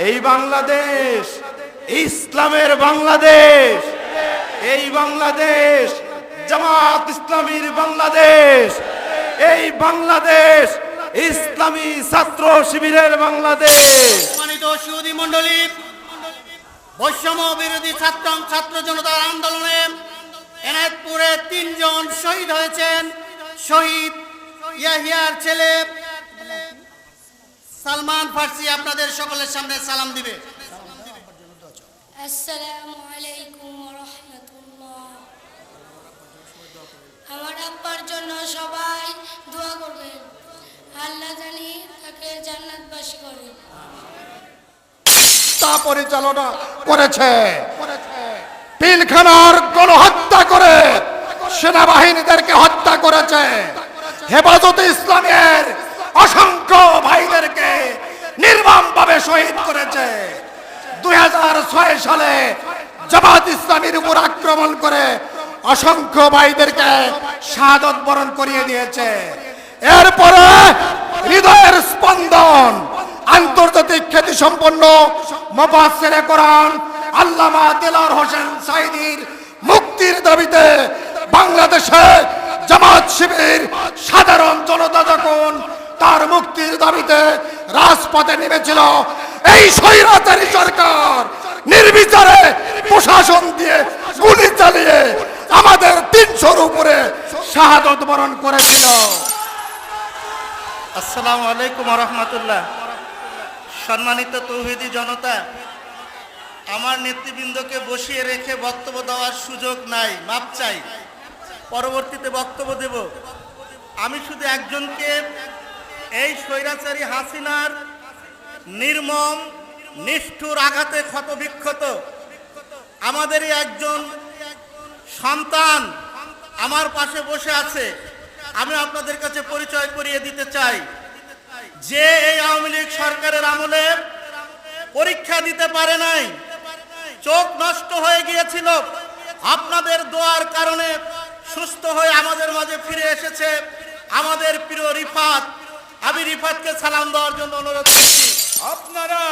এই বাংলাদেশ ইসলামের বাংলাদেশ, এই বাংলাদেশ জামাত ইসলামীর বাংলাদেশ, এই বাংলাদেশ ইসলামী ছাত্র শিবিরের বাংলাদেশ। সম্মানিত সুধী মণ্ডলী, বৈষম্য বিরোধী ছাত্র জনতার আন্দোলনে এনায়েতপুরে ৩ জন শহীদ হয়েছেন। শহীদ ইয়াহিয়ার ছেলে সালমান ফার্সি আপনাদের সকলের সামনে সালাম দিবে। আসসালামু আলাইকুম ওয়া রাহমাতুল্লাহ। আমার আব্বার জন্য সবাই দোয়া করবেন, আল্লাহ জানি তাকে জান্নাতবাসী করে। তা পরিচালনা করেছে, পিলখানার গণহত্যা করে সেনাবাহিনীদেরকে হত্যা করেছে, হেফাজতে ইসলামের অসংখ্য ভাইদেরকে নির্মমভাবে শহীদ করেছে। 2006 সালে জামাত ইসলামীর উপর আক্রমণ করে অসংখ্য ভাইদেরকে শাহাদত বরণ করিয়ে দিয়েছে। এরপরে হৃদয়ের স্পন্দন আন্তর্জাতিক খ্যাতি সম্পন্ন মুফাসসিরে কোরআন আল্লামা দেলোয়ার হোসেন সাঈদীর মুক্তির দাবিতে বাংলাদেশে জামাত শিবির সাধারণ জনতা যখন তার মুক্তির দাবিতে রাজপথে নেমেছিল, এই স্বৈরাচারী সরকার নির্বিচারে প্রশাসন দিয়ে গুলি চালিয়ে আমাদের 300-র উপরে শাহাদত বরণ করেছিল। আসসালামু আলাইকুম ওয়া রাহমাতুল্লাহ। সম্মানিত তৌহিদি জনতা, আমার নেতৃবৃন্দকে বসিয়ে রেখে বক্তব্য দেওয়ার সুযোগ নাই, মাপ চাই, পরবর্তীতে বক্তব্য দেব। আমি শুধু একজনকে, এই স্বৈরাচারী হাসিনার নির্মম নিষ্ঠুর আঘাতে ক্ষতবিক্ষত আমাদেরই একজন সন্তান আমার পাশে বসে আছে, আমি আপনাদের কাছে পরিচয় করিয়ে দিতে চাই। যে এই আওয়ামী লীগ সরকারের আমলে পরীক্ষা দিতে পারে নাই, চোখ নষ্ট হয়ে গিয়েছিল, আপনাদের দোয়ার কারণে সুস্থ হয়ে আমাদের মাঝে ফিরে এসেছে আমাদের প্রিয় রিফাত। আমি রিফাতকে সালাম দেওয়ার জন্য অনুরোধ করছি। আপনারা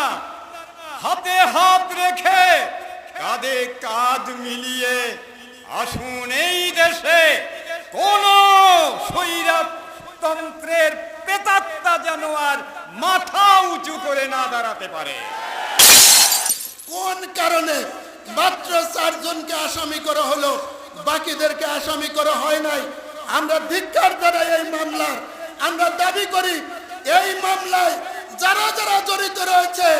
হাতে হাত রেখে কাঁধে কাঁধ মিলিয়ে আসুন। এই দেশে কোন স্বৈরতন্ত্রের প্রেতাত্মা যেন আর মাথা উঁচু করে না দাঁড়াতে পারে। কোন কারণে মাত্র 4 জনকে আসামি করা হলো, বাকিদেরকে আসামি করা হয় নাই? আমরা ধিক্কার জানাই এই মামলার। আমরা দাবি করি এই মামলায় যারা যারা জড়িত রয়েছে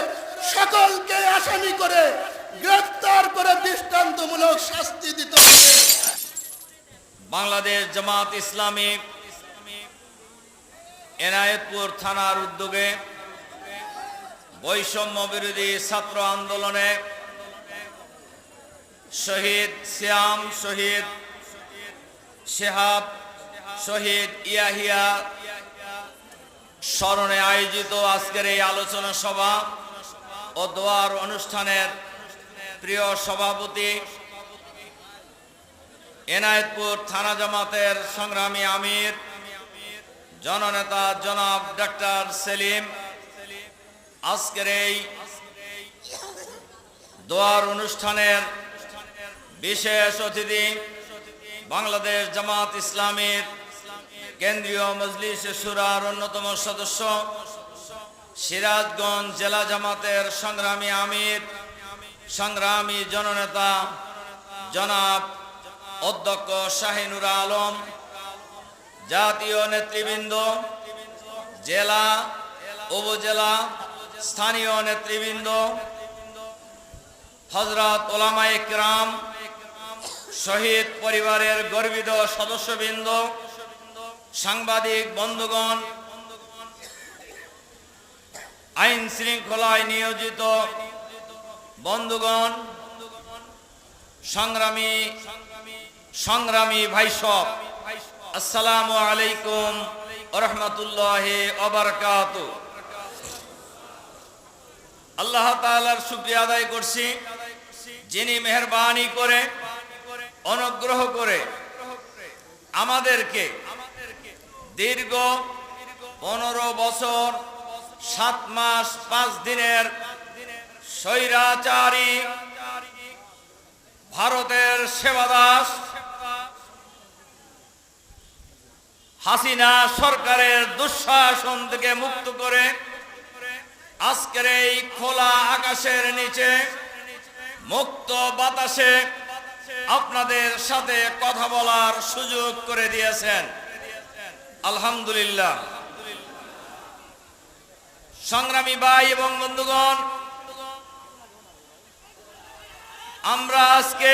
সকলকে আসামি করে গ্রেফতার করে দৃষ্টান্তমূলক শাস্তি দিতে হবে। বাংলাদেশ জামাত ইসলামী এনায়েতপুর থানার উদ্যোগে বৈষম্য বিরোধী ছাত্র আন্দোলনে শহীদ সিয়াম, শহীদ শেহাব, শহীদ ইয়াহিয়া স্মরণে আয়োজিত আজকের এই আলোচনা সভা ও দোয়ার অনুষ্ঠানের প্রিয় সভাপতি, এনায়েতপুর থানা জামাতের সংগ্রামী আমির জননেতা জনাব ডাক্তার সেলিম, আজকের এই দোয়ার অনুষ্ঠানের বিশেষ অতিথি বাংলাদেশ জামাত ইসলামীর কেন্দ্রীয় মজলিস শুরার অন্যতম সদস্য, সিরাজগঞ্জ জেলা জামাতের সংগ্রামী আমির, সংগ্রামী জননেতা জনাব অধ্যক্ষ শাহিনুর আলম, জাতীয় নেতৃবৃন্দ, জেলা উপজেলা স্থানীয় নেতৃবৃন্দ, হযরত উলামায়ে কিরাম, শহীদ পরিবারের গর্বিত সদস্যবৃন্দ, সাংবাদিক বন্ধুগণ, আইন শৃঙ্খলায় নিয়োজিত বন্ধুগণ, সংগ্রামী ভাইসব, আসসালামু আলাইকুম ওয়া রাহমাতুল্লাহি ওয়া বারাকাতুহু। আল্লাহ তাআলার শুকরিয়া আদায় করছি, যিনি মেহেরবানি করে অনুগ্রহ করে আমাদেরকে দীর্ঘ 15 বছর 7 মাস 5 দিনের স্বৈরাচারী ভারতের সেবাদাস হাসিনা সরকারের দুঃশাসন থেকে মুক্ত করে আজকের এই খোলা আকাশের নিচে মুক্ত বাতাসে আপনাদের সাথে কথা বলার সুযোগ করে দিয়েছেন। আলহামদুলিল্লাহ। সংগ্রামী ভাই এবং বন্ধুগণ, আমরা আজকে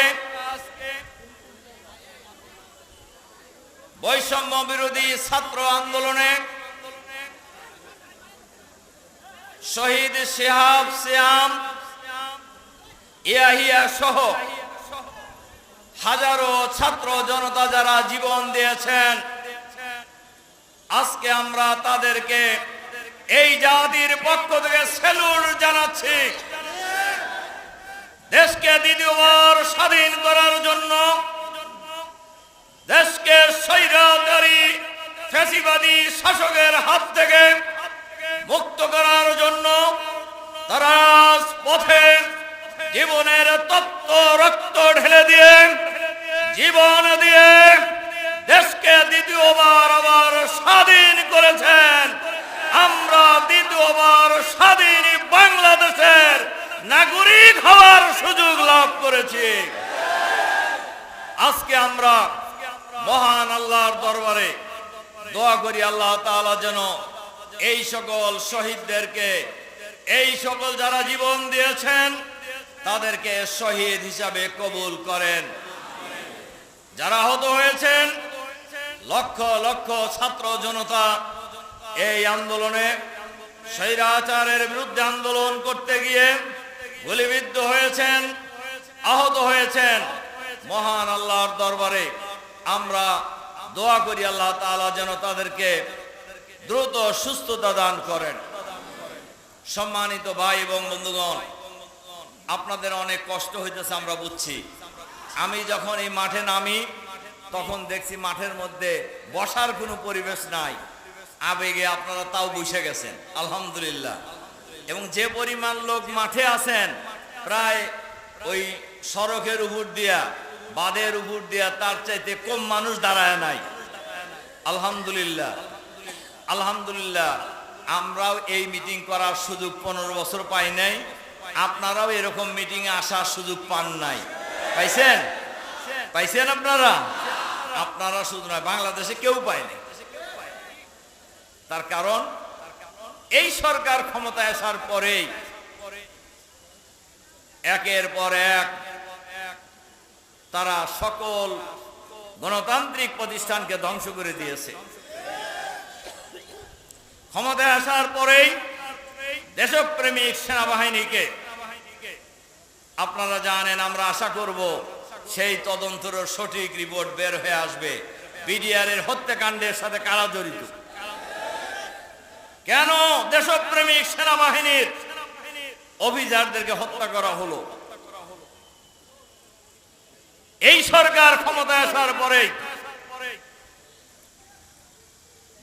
বৈষম্য বিরোধী ছাত্র আন্দোলনে শহীদ শিহাব সিয়াম ইয়াহিয়া সহ হাজারো ছাত্র জনতা যারা জীবন দিয়েছেন, আজকে আমরা তাদেরকে এই জাতির পক্ষ থেকে স্যালুট জানাচ্ছি। দেশকে দ্বিতীয়বার স্বাধীন করার জন্য, দেশকে স্বৈরাচারী ফ্যাসিবাদী শাসকের হাত থেকে মুক্ত করার জন্য তারা পথে জীবনের তপ্ত রক্ত ঢেলে দিয়ে, জীবন দিয়ে দেশকে দ্বিতীয়বার আবার স্বাধীন করেছেন। আমরা দ্বিতীয়বার স্বাধীন বাংলাদেশের নাগরিক হওয়ার সুযোগ লাভ করেছি। আজকে আমরা মহান আল্লাহর দরবারে দোয়া করি, আল্লাহ তাআলা যেন এই সকল শহীদদেরকে, এই সকল যারা জীবন দিয়েছেন তাদেরকে শহীদ হিসাবে কবুল করেন। যারা আহত হয়েছেন, লক্ষ লক্ষ ছাত্র জনতা এই আন্দোলনে স্বৈরাচারের বিরুদ্ধে আন্দোলন করতে গিয়ে গুলিবিদ্ধ হয়েছেন, আহত হয়েছেন। মহান আল্লাহর দরবারে আমরা দোয়া করি, আল্লাহ তাআলা যেন তাদেরকে দ্রুত সুস্থতা দান করেন। সম্মানিত ভাই এবং বন্ধুগণ, আপনাদের অনেক কষ্ট হইতেছে আমরা বুঝছি। আমি যখন এই মাঠে নামি তখন দেখছি মাঠের মধ্যে বসার কোনো পরিবেশ নাই। আবেগে আপনারা তাও বসে গেছেন, আলহামদুলিল্লাহ। এবং যে পরিমাণ লোক মাঠে আছেন, প্রায় ওই সড়কের উপর দিয়া, বাঁধের উপর দিয়া তার চাইতে কম মানুষ দাঁড়ায় নাই। আলহামদুলিল্লাহ, আলহামদুলিল্লাহ। আমরাও এই মিটিং করার সুযোগ 15 বছর পাই নাই। আপনারাও এরকম মিটিং এ আসার সুযোগ পান নাই। পাইছেন? পাইছেন আপনারা? আপনারা শুধু নয়, বাংলাদেশে কেউ পায়নি। তার কারণ এই সরকার ক্ষমতায় আসার পরেই একের পর এক তারা সকল গণতান্ত্রিক প্রতিষ্ঠানকে ধ্বংস করে দিয়েছে। ক্ষমতায় আসার পরেই দেশপ্রেমিক সেনাবাহিনীকে, আপনারা জানেন, আমরা আশা করব সেই তদন্তের সঠিক রিপোর্ট বের হয়ে আসবে। বিডিআর এর হত্যাকাণ্ডের সাথে কারা জড়িত, কেন দেশপ্রেমিক সেনাবাহিনীর অফিসারদেরকে হত্যা করা হলো। এই সরকার ক্ষমতায় আসার পরে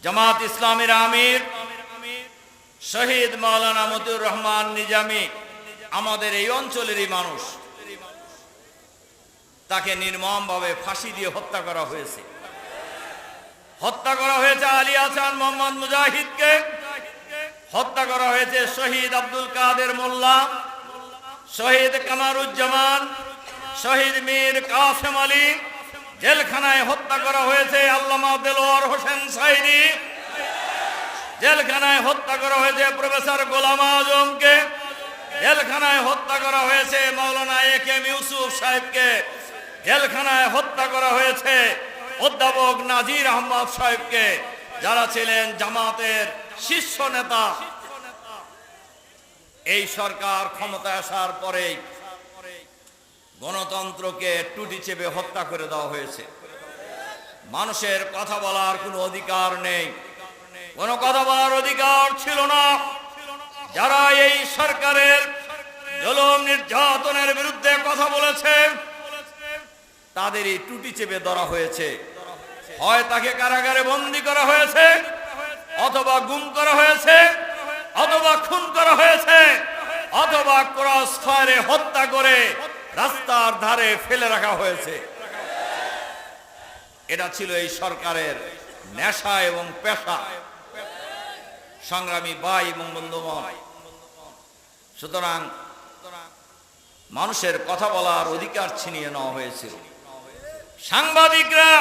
জামাত ইসলামীর আমির শহীদ মাওলানা মতিউর রহমান নিজামী, আমাদের এই অঞ্চলেরই মানুষ, তাকে নির্মমভাবে ফাঁসি দিয়ে হত্যা করা হয়েছে। হত্যা করা হয়েছে আলী হাসান মোহাম্মদ মুজাহিদকে, হত্যা করা হয়েছে শহীদ আব্দুল কাদের মোল্লা, শহীদ কামারুজ্জামান, শহীদ মীর কাসেম আলী। জেলখানায় হত্যা করা হয়েছে আল্লামা দেলোয়ার হোসেন সাইদি, জেলখানায় হত্যা করা হয়েছে প্রফেসর গোলাম আজমকে, জেলখানায় হত্যা করা হয়েছে মাওলানা একেএম ইউসুফ সাহেবকে, জেলখানায় হত্যা করা হয়েছে অধ্যাপক নাজির আহমদ সাহেবকে, যারা ছিলেন জামাতের শীর্ষ নেতা। এই সরকার ক্ষমতায় আসার পরে গণতন্ত্রকে টুটি চেপে হত্যা করে দেওয়া হয়েছে। মানুষের কথা বলার কোনো অধিকার নেই, কোনো কথা বলার অধিকার ছিল না। যারা এই সরকারের জুলুম নির্যাতনের বিরুদ্ধে কথা বলেছে তাদেরই টুটি চেপে ধরা হয়েছে। হয় তাকে কারাগারে বন্দী করা হয়েছে, অথবা গুম করা হয়েছে, অথবা খুন করা হয়েছে, অথবা ক্রস ফায়ারে হত্যা করে রাস্তার ধারে ফেলে রাখা হয়েছে। এটা ছিল এই সরকারের নেশা এবং পেশা। সংগ্রামী ভাই এবং বন্ধুগণ, সুতরাং মানুষের কথা বলার অধিকার ছিনিয়ে নেওয়া হয়েছিল। সাংবাদিকরা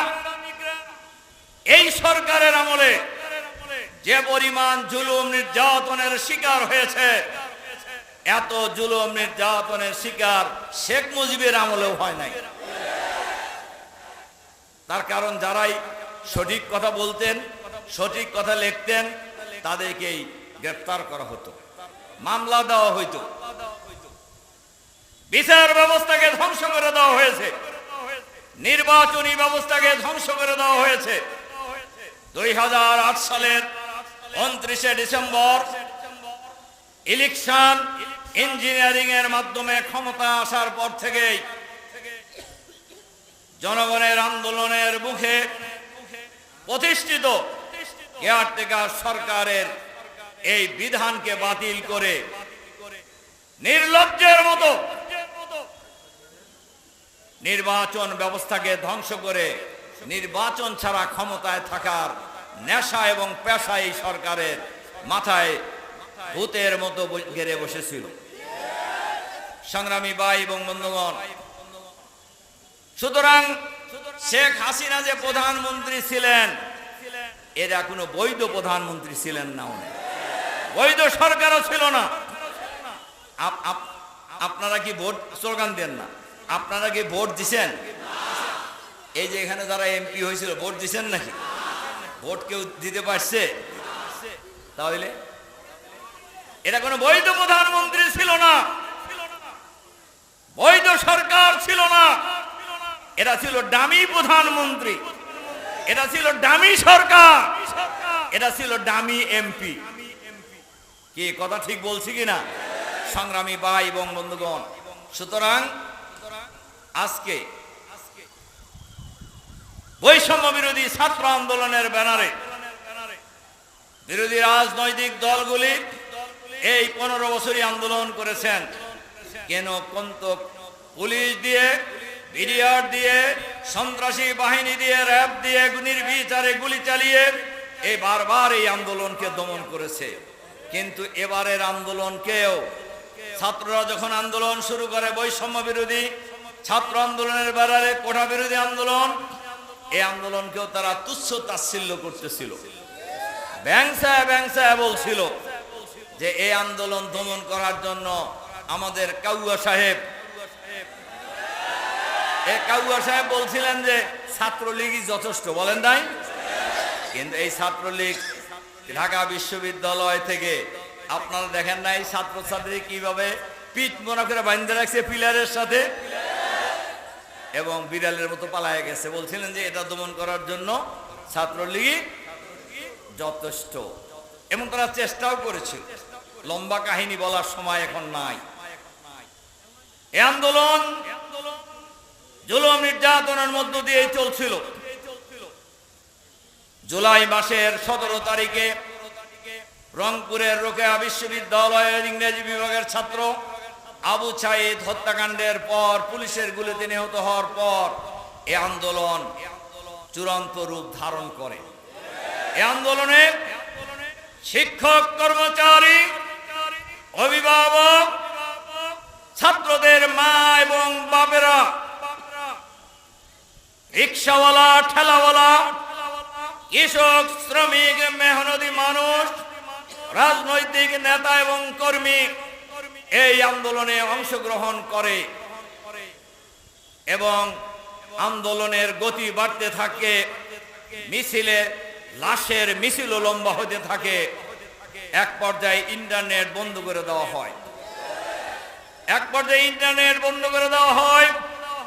এই সরকারের আমলে যে পরিমাণ জুলুম নির্যাতনের শিকার হয়েছে, এত জুলুম নির্যাতনের শিকার শেখ মুজিবের আমলেও হয় নাই। তার কারণ যারাই সঠিক কথা বলতেন, সঠিক কথা লিখতেন, তাদেরকেই গ্রেফতার করা হতো, মামলা দেওয়া হইতো, বিচার ব্যবস্থাকে ধ্বংস করে দেওয়া হয়েছে, নির্বাচনী ব্যবস্থাকে ধ্বংস করে দেওয়া হয়েছে। 2008 সালের 29শে ডিসেম্বর ইলেকশন ইঞ্জিনিয়ারিং এর মাধ্যমে ক্ষমতা আসার পর থেকেই জনগণের আন্দোলনের মুখে প্রতিষ্ঠিত কেয়ারটেকার সরকারের এই বিধানকে বাতিল করে নির্লজ্জের মতো নির্বাচন ব্যবস্থাকে ধ্বংস করে নির্বাচন ছাড়া ক্ষমতায় থাকার নেশা এবং পেশা এই সরকারের মাথায় ভূতের মতো ঘেরে বসেছিল। সংগ্রামী ভাই এবং বন্ধুগণ, সুতরাং শেখ হাসিনা যে প্রধানমন্ত্রী ছিলেন, এরা কোনো বৈধ প্রধানমন্ত্রী ছিলেন না, বৈধ সরকারও ছিল না। আপনারা কি ভোট স্লোগান দেন না? আপনারা কি ভোট দিছেন? এই যে এখানে যারা এমপি হয়েছিল ভোট দিছেন নাকি? ভোট কেউ দিতে পারছে? তাহলে এটা কোনো বৈধ প্রধানমন্ত্রী ছিল না, বৈধ সরকার ছিল না। এটা ছিল ডামি প্রধানমন্ত্রী, এটা ছিল ডামি সরকার, এটা ছিল ডামি এমপি। কি কথা ঠিক বলছি কিনা সংগ্রামী ভাই এবং বন্ধুগণ? সুতরাং আজকে বৈষম্য বিরোধী ছাত্র আন্দোলনের ব্যানারে বিরোধী রাজনৈতিক দলগুলি এই 15 বছরই আন্দোলন করেছেন। কেন কোন্ত পুলিশ দিয়ে, বিডিআর দিয়ে, সন্ত্রাসী বাহিনী দিয়ে, র্যাব দিয়ে নির্বিচারে গুলি চালিয়ে এই বারবার এই আন্দোলনকে দমন করেছে। কিন্তু এবারের আন্দোলনকেও ছাত্ররা যখন আন্দোলন শুরু করে বৈষম্য বিরোধী ছাত্র আন্দোলনের ব্যাপারে কোটা বিরোধী আন্দোলন, এই আন্দোলনকেও তারা তুচ্ছ তাচ্ছিল্য করতেছিল, ব্যাংসায় বলছিল যে এই আন্দোলন দমন করার জন্য আমাদের কাউয়া সাহেব বলছিলেন যে ছাত্রলীগই যথেষ্ট, বলেন নাই? কিন্তু এই ছাত্রলীগ ঢাকা বিশ্ববিদ্যালয় থেকে আপনারা দেখেন নাই ছাত্রছাত্রী কিভাবে পিঠ মনে করে বাঁধতে রাখছে পিলারের সাথে এবং বিড়ালের মতো পালায় গেছে। বলছিলেন যে এটা দমন করার জন্য ছাত্রলীগ যথেষ্ট, এবং তারা চেষ্টাও করেছিল। লম্বা কাহিনী বলার সময় এখন নাই। এই আন্দোলন জুলুম নির্যাতনের মধ্য দিয়ে চলছিল। জুলাই মাসের 17 তারিখে রংপুরের রোকেয়া বিশ্ববিদ্যালয়ের ইংরেজি বিভাগের ছাত্র আবু সাঈদ হত্যাকাণ্ডের পর পুলিশের গুলিতে নিহত হওয়ার পর এই আন্দোলন চূড়ান্ত রূপ ধারণ করে। এই আন্দোলনে শিক্ষক, কর্মচারী, অভিভাবক, ছাত্রদের মা এবং বাপেরা, রিক্সাওয়ালা, ঠেলাওয়ালা, কৃষক, শ্রমিক, মেহনতি মানুষ, রাজনৈতিক নেতা এবং কর্মী এই আন্দোলনে অংশগ্রহণ করে এবং আন্দোলনের গতি বাড়তে থাকে। মিছিলে লাশের মিছিলও লম্বা হতে থাকে। এক পর্যায়ে ইন্টারনেট বন্ধ করে দেওয়া হয়,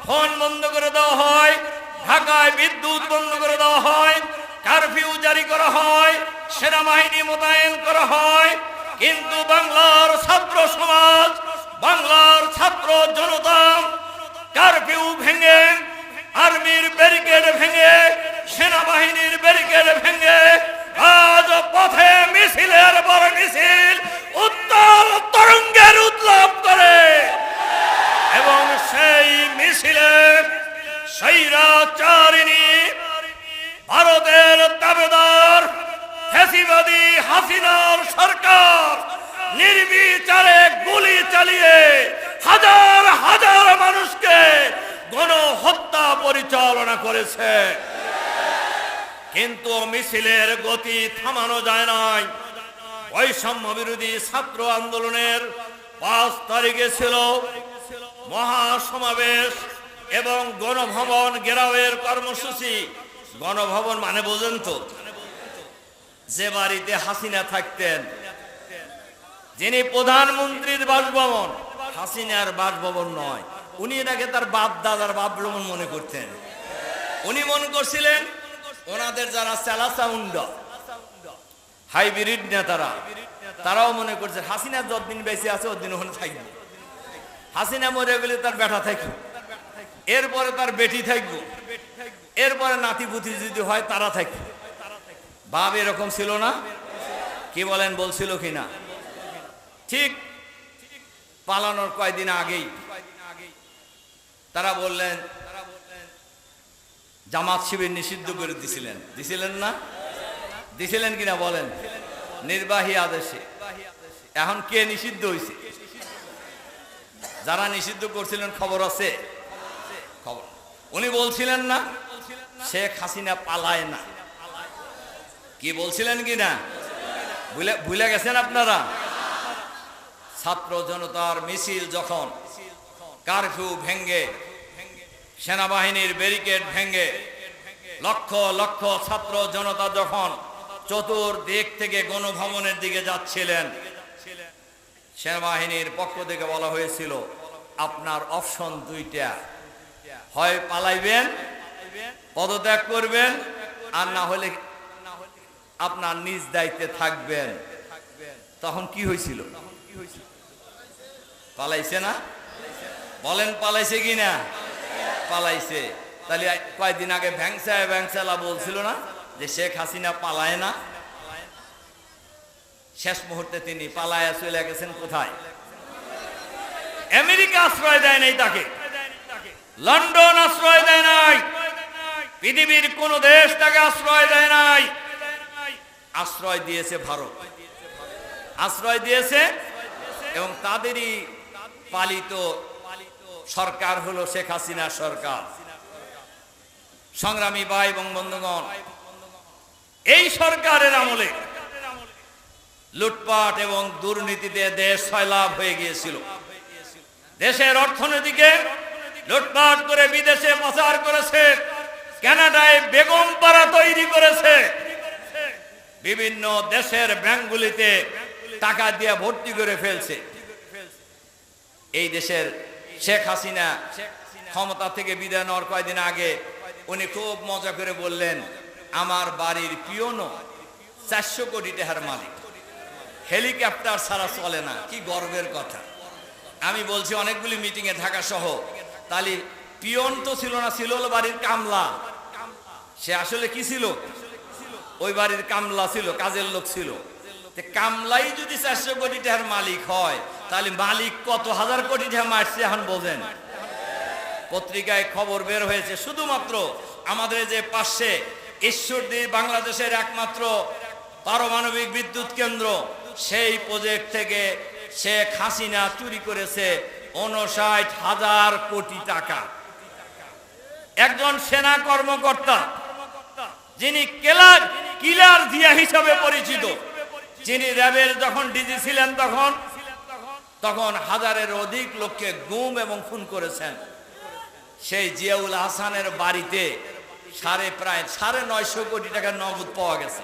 ফোন বন্ধ করে দেওয়া হয়, ঢাকায় বিদ্যুৎ বন্ধ করে দেওয়া হয়, কারফিউ জারি করা হয়, সেনাবাহিনী মোতায়েন করা হয়। কিন্তু বাংলার ছাত্র সমাজ, বাংলার ছাত্র জনতা কারফিউ ভেঙে, আর্মির ব্যারিকেড ভেঙে, সেনাবাহিনীর ব্যারিকেড ভেঙে আজ পথে মিছিলের পর মিছিল উত্তাল তরঙ্গের উৎলাপ করে ফ্যাসিবাদী হাসিনার সরকার নির্বিচারে গুলি চালিয়ে হাজার হাজার মানুষকে গণহত্যা পরিচালনা করেছে। কিন্তু মিছিলের গতি থামানো যায় নাই। বৈষম্য বিরোধী ছাত্র আন্দোলনের 5 তারিখে ছিল মহাসমাবেশ এবং গণভবন ঘেরাওয়ের কর্মসূচি। গণভবন মানে বোঝেন তো, যে বাড়িতে হাসিনা থাকতেন, যিনি প্রধানমন্ত্রীর বাসভবন, হাসিনার বাসভবন নয়। উনি এটাকে তার বাপ দাদার বাসভবন মনে করতেন। উনি মনে করছিলেন ওনাদের যারা চালাচাউন্ড হাইব্রিড নেতারা, তারাও মনে করছে হাসিনা যতদিন বেঁচে আছে ততদিন ওখানে থাকবে। হাসিনা মরে গেলে তার বেটা থাকবে, এরপরে তার বেটি থাকবে, এরপরে নাতিপুতি যদি হয় তারা থাকবে। বাপ এরকম ছিল না? কি বলেন, বলছিল কিনা? ঠিক পালানোর কয়েকদিন আগেই তারা বললেন জামাত শিবির নিষিদ্ধ করে দিছিলেন না? দিছিলেন কিনা বলেন? নির্বাহী আদেশে। এখন কে নিষিদ্ধ হয়েছে? যারা নিষিদ্ধ করছিলেন খবর আছে? খবর উনি বলছিলেন না শেখ হাসিনা পালায় না? কি বলছিলেন কিনা ভুলে গেছেন আপনারা? ছাত্র জনতার মিছিল যখন কারফিউ ভেঙ্গে, সেনাবাহিনীর ব্যারিকেড ভেঙ্গে লক্ষ লক্ষ ছাত্র জনতা যখন চতুর্দিক থেকে গণভবনের দিকে যাচ্ছিলেন, সেনাবাহিনীর পক্ষ থেকে বলা হয়েছিল আপনার অপশন 2টা, হয় পালাইবেন, পদত্যাগ করবেন, আর না হলে আপনার নিজ দায়িত্বে থাকবেন। তখন কি হয়েছিল? পালাইছে না? বলেন পালাইছে কিনা? পালাইছে। তাহলে কয়েকদিন আগে ভ্যাংসালা বলছিল না যে শেখ হাসিনা পালায় না? শেষ মুহূর্তে তিনি পালায়া চলে গেছেন কোথায়? আমেরিকা আশ্রয় দেয় নাই তাকে, লন্ডন আশ্রয় দেয় নাই, পৃথিবীর কোন দেশ তাকে আশ্রয় দেয় নাই। আশ্রয় দিয়েছে ভারত, আশ্রয় দিয়েছে, এবং তাদেরই পালিত সরকার হলো শেখ হাসিনা সরকার। সংগ্রামী ভাই এবং বন্ধুগণ, এই সরকারের আমলে লুটপাট এবং দুর্নীতিতে দেশ সয়লাভ হয়ে গিয়েছিল। দেশের অর্থনীতিকে লুটপাট করে বিদেশে পাচার করেছে, কানাডায় বেগম পাড়া তৈরি করেছে, বিভিন্ন দেশের ব্যাংকগুলিতে টাকা দিয়ে ভর্তি করে ফেলছে। এই দেশের শেখ হাসিনা ক্ষমতা থেকে বিদায় নেওয়ার কয়েকদিন আগে উনি খুব মজা করে বললেন, আমার বাড়ির পিয়নও 400 কোটি টাকার মালিক, হেলিকপ্টার ছাড়া চলে না। কি গর্বের কথা! আমি বলছি অনেকগুলি মিটিংয়ে ঢাকা সহ, তাহলে পিয়ন তো ছিল না, ছিল হলো বাড়ির কামলা। সে আসলে কি ছিল? ওই বাড়ির কামলা ছিল, কাজের লোক ছিল। কামলাই যদি 400 কোটি টাকার মালিক হয়, তাহলে মালিক কত হাজার কোটি টাকা মারছে এখন বোঝেন। পত্রিকায় খবর বের হয়েছে, শুধুমাত্র আমাদের যে পাশে ঈশ্বরদী বাংলাদেশের একমাত্র পারমাণবিক বিদ্যুৎ কেন্দ্র, সেই প্রজেক্ট থেকে শেখ হাসিনা চুরি করেছে 59,000 কোটি টাকা। একজন সেনা কর্মকর্তা যিনি কিলার জিয়া হিসাবে পরিচিত, যিনি র্যাবের যখন ডিজি ছিলেন তখন হাজারের অধিক লোককে গুম এবং খুন করেছেন। সেই জিয়াউল হাসানের বাড়িতে প্রায় 950 কোটি টাকা নগদ পাওয়া গেছে।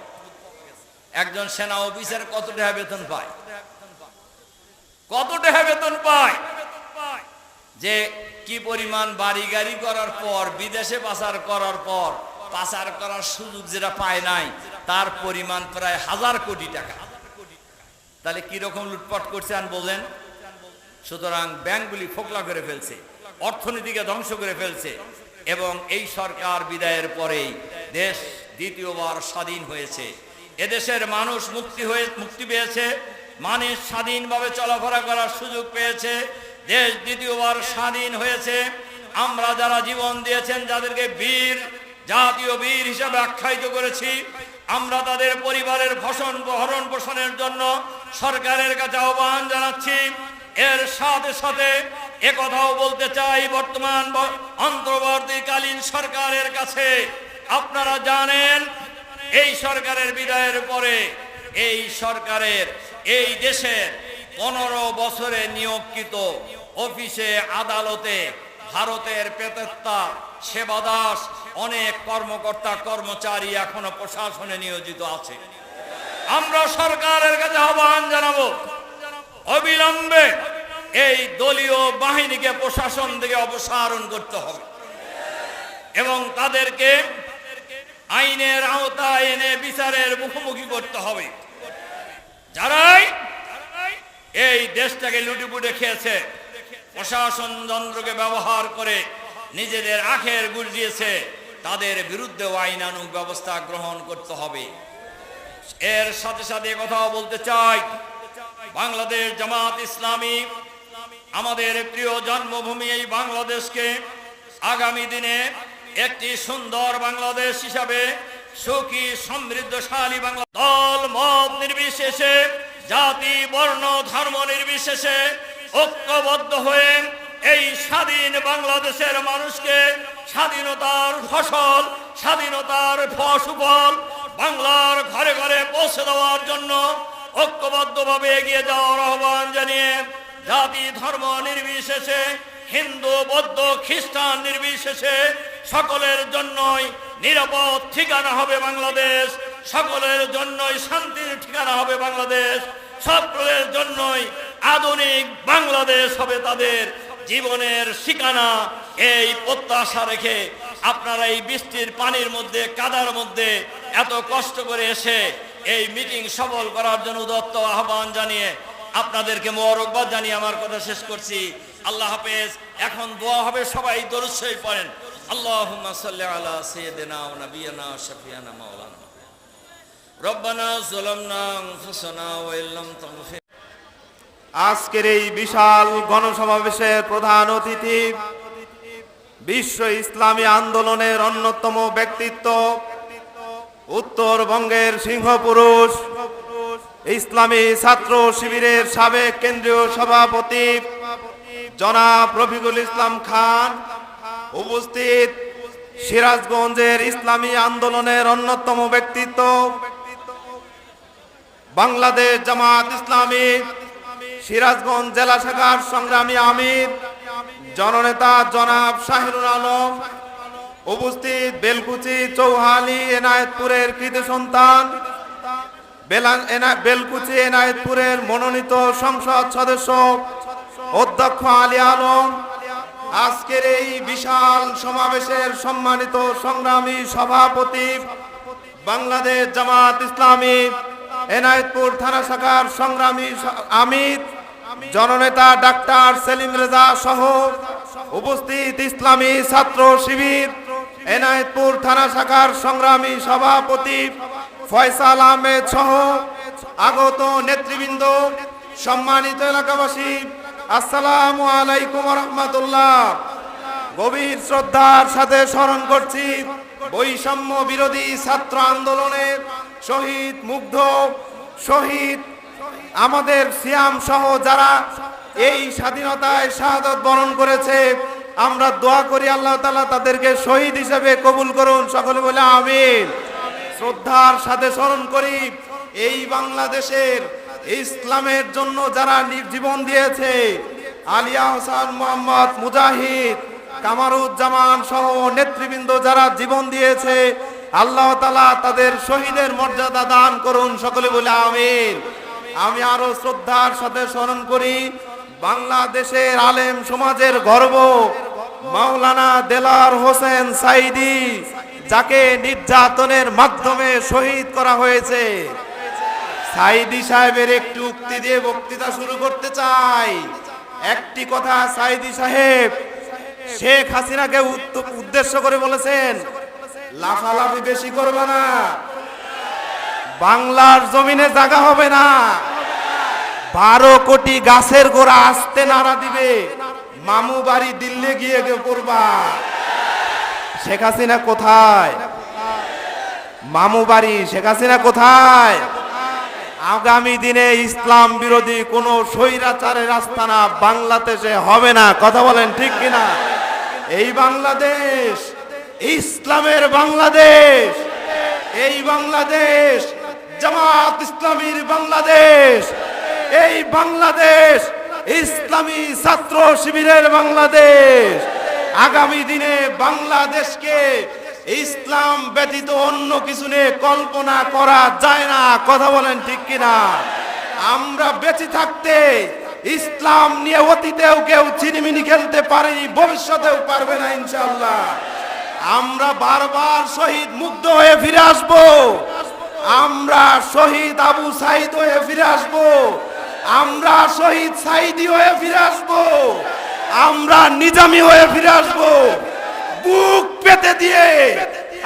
একজন সেনা অফিসার কত টাকা বেতন পায়? কত টাকা বেতন পায়? যে কি পরিমাণ বাড়ি গাড়ি করার পর, বিদেশে পাচার করার পর, পাচার করার সুযোগ যেটা পায় নাই, তার পরিমাণ প্রায় 1000 কোটি টাকা। তাহলে কিরকম লুটপাট করছে আন বোঝেন। সুতরাং ব্যাংকগুলি ফোকলা করে ফেলছে, অর্থনীতিকে ধ্বংস করে ফেলছে, এবং এই সরকার বিদায়ের পরেই দেশ দ্বিতীয়বার স্বাধীন হয়েছে। এদেশের মানুষ মুক্তি পেয়েছে, মানুষ স্বাধীনভাবে চলাফেরা করার সুযোগ পেয়েছে, দেশ দ্বিতীয়বার স্বাধীন হয়েছে। আমরা যারা জীবন দিয়েছেন, যাদেরকে বীর, জাতীয় বীর হিসাবে আখ্যায়িত করেছি, আমরা তাদের পরিবারের ভরণ পোষণের জন্য সরকারের কাছে আহ্বান জানাচ্ছি। এর সাথে সাথে একথাও বলতে চাই, বর্তমান অন্তর্বর্তীকালীন সরকারের কাছে, আপনারা জানেন এই সরকারের বিদায়ের পরে এই সরকারের এই দেশের 15 বছরে নিয়োগকৃত অফিসে আদালতে ভারতের প্রেতাত্মা সেবাদাস অনেক কর্মকর্তা কর্মচারী এখনো প্রশাসনে নিয়োজিত আছে। আমরা সরকারের কাছে আহ্বান জানাবো, অবিলম্বে এই দলীয় বাহিনীকে প্রশাসন থেকে অপসারণ করতে হবে এবং তাদেরকে আইনের আওতায় এনে বিচারের মুখোমুখি করতে হবে। যারাই এই দেশটাকে লুটিপুটে খেয়েছে, প্রশাসন যন্ত্রকে ব্যবহার করে নিজেদের আখের গুজিয়েছে, তাদের বিরুদ্ধে আইনানুগ ব্যবস্থা গ্রহণ করতে হবে। এর সাথে সাথে কথাও বলতে চাই, বাংলাদেশ জামাত ইসলামী আমাদের প্রিয় জন্মভূমি এই বাংলাদেশকে আগামী দিনে একটি সুন্দর বাংলাদেশ হিসাবে সুখী সমৃদ্ধশালী বাংলা, দল মত নির্বিশেষে, জাতি বর্ণ ধর্ম নির্বিশেষে ঐক্যবদ্ধ হয়ে এই স্বাধীন বাংলাদেশের মানুষকে স্বাধীনতার ফসল, স্বাধীনতার সুফল বাংলার ঘরে ঘরে পৌঁছে দেওয়ার জন্য ঐক্যবদ্ধভাবে এগিয়ে যাওয়ার আহ্বান জানিয়ে জাতি ধর্ম নির্বিশেষে, হিন্দু বৌদ্ধ খ্রিস্টান নির্বিশেষে সকলের জন্যই নিরাপদ ঠিকানা হবে বাংলাদেশ, সকলের জন্যই শান্তির ঠিকানা হবে বাংলাদেশ, সকলের জন্যই আধুনিক বাংলাদেশ হবে তাদের জীবনের ঠিকানা। এই প্রত্যাশা রেখে আপনারা এই বৃষ্টির পানির মধ্যে, কাদার মধ্যে এত কষ্ট করে এসে এই মিটিং সফল করার জন্য উদাত্ত আহ্বান জানিয়ে আপনাদেরকে মোবারকবাদ জানিয়ে আমার কথা শেষ করছি। আল্লাহ হাফেজ। এখন দোয়া হবে, সবাই দরুদ শরীফ পড়েন। আল্লাহুম্মা সাল্লি আলা সাইয়্যিদিনা ওয়া নাবিয়িনা শাফিয়ানা মাওলানা রব্বানা যালামনা আনফুসানা ওয়া ইল্লাম তাগফির। আজকের এই বিশাল গণসমাবেশের প্রধান অতিথি বিশ্ব ইসলামী আন্দোলনের অন্যতম ব্যক্তিত্ব, উত্তরবঙ্গের সিংহপুরুষ, ইসলামী ছাত্র শিবিরের সাবেক কেন্দ্রীয় সভাপতি জনাব রফিকুল ইসলাম খান, উপস্থিত সিরাজগঞ্জের ইসলামী আন্দোলনের অন্যতম ব্যক্তিত্ব, বাংলাদেশ জামাত ইসলামী সিরাজগঞ্জ জেলা শাখার সংগ্রামী আমির জননেতা জনাব শাহিনুল আলম, উপস্থিত বেলকুচি চৌহালি এনায়েতপুরের কৃতি সন্তান, বেলকুচি এনায়েতপুরের মনোনীত সংসদ সদস্য অধ্যক্ষ আলী আলম, আজকের এই বিশাল সমাবেশের সম্মানিত সংগ্রামী সভাপতি বাংলাদেশ জামাত ইসলামী এনায়েতপুর থানা শাখার সংগ্রামী আমির জননেতা ডাক্তার সেলিম রেজা সহ উপস্থিত ইসলামী ছাত্র শিবির এনায়েতপুর থানা শাখার সংগ্রামী সভাপতি ফয়সাল আহমেদ সহ আগত নেতৃবৃন্দ, সম্মানিত এলাকাবাসী, আসসালামু আলাইকুম ওয়া রাহমাতুল্লাহ। গভীর শ্রদ্ধার সাথে স্মরণ করছি বৈষম্য বিরোধী ছাত্র আন্দোলনের শহীদ মুগ্ধ, শহীদ আমাদের সিয়াম সহ যারা এই স্বাধীনতায় শাহাদত বরণ করেছে। আমরা দোয়া করি আল্লাহ তাআলা তাদেরকে শহীদ হিসেবে কবুল করুন, সকলে বলে আমিন। শ্রদ্ধার সাথে স্মরণ করি এই বাংলাদেশের ইসলামের জন্য যারা জীবন দিয়েছে, আলিয়া হোসেন মোহাম্মদ মুজাহিদ, কামারুজ্জামান সহ নেতৃবৃন্দ যারা জীবন দিয়েছে, আল্লাহ তাআলা তাদের শহীদের মর্যাদা দান করুন, সকলে বলে আমিন। আমি আরো শ্রদ্ধার সাথে স্মরণ করি বাংলাদেশের আলেম সমাজের গর্ব মাওলানা দেলাওয়ার হোসেন সাইদি, যাকে নির্যাতনের মাধ্যমে শহীদ করা হয়েছে। সাইদি সাহেবের একটি উক্তি দিয়ে বক্তৃতা শুরু করতে চাই। একটি কথা সাইদি সাহেব শেখ হাসিনাকে উদ্দেশ্য করে বলেছেন, লাফালাফি বেশি করবে না, বাংলার জমিনে জায়গা হবে না, 12 কোটি গাছের গোড়া আসতে নাড়া দিবে, মামু বাড়ি দিল্লি গিয়ে পড়বা। শেখ হাসিনা কোথায়? মামু বাড়ি, শেখ হাসিনা কোথায়? আগামী দিনে ইসলাম বিরোধী কোনো স্বৈরাচারের আস্তানা বাংলাদেশে হবে না। কথা বলেন ঠিক কিনা? এই বাংলাদেশ ইসলামের বাংলাদেশ, এই বাংলাদেশ জামাত ইসলামীর বাংলাদেশ, এই বাংলাদেশ ইসলামী ছাত্র শিবিরের বাংলাদেশ। আগামী দিনে বাংলাদেশকে ইসলাম ব্যতীত অন্য কিছু নিয়ে কল্পনা করা যায় না। কথা বলেন ঠিক কিনা? আমরা বেঁচে থাকতে ইসলাম নিয়ে অতীতেও কেউ ছিনিমিনি খেলতে পারেনি, ভবিষ্যতেও পারবে না ইনশাআল্লাহ। আমরা বারবার শহীদ মুগ্ধ হয়ে ফিরে আসব, আমরা শহীদ আবু সাইদ হয়ে ফিরে আসব, আমরা শহীদ সাইদি হয়ে ফিরে আসব, আমরা নিজামি হয়ে ফিরে আসব। বুক পেতে দিয়ে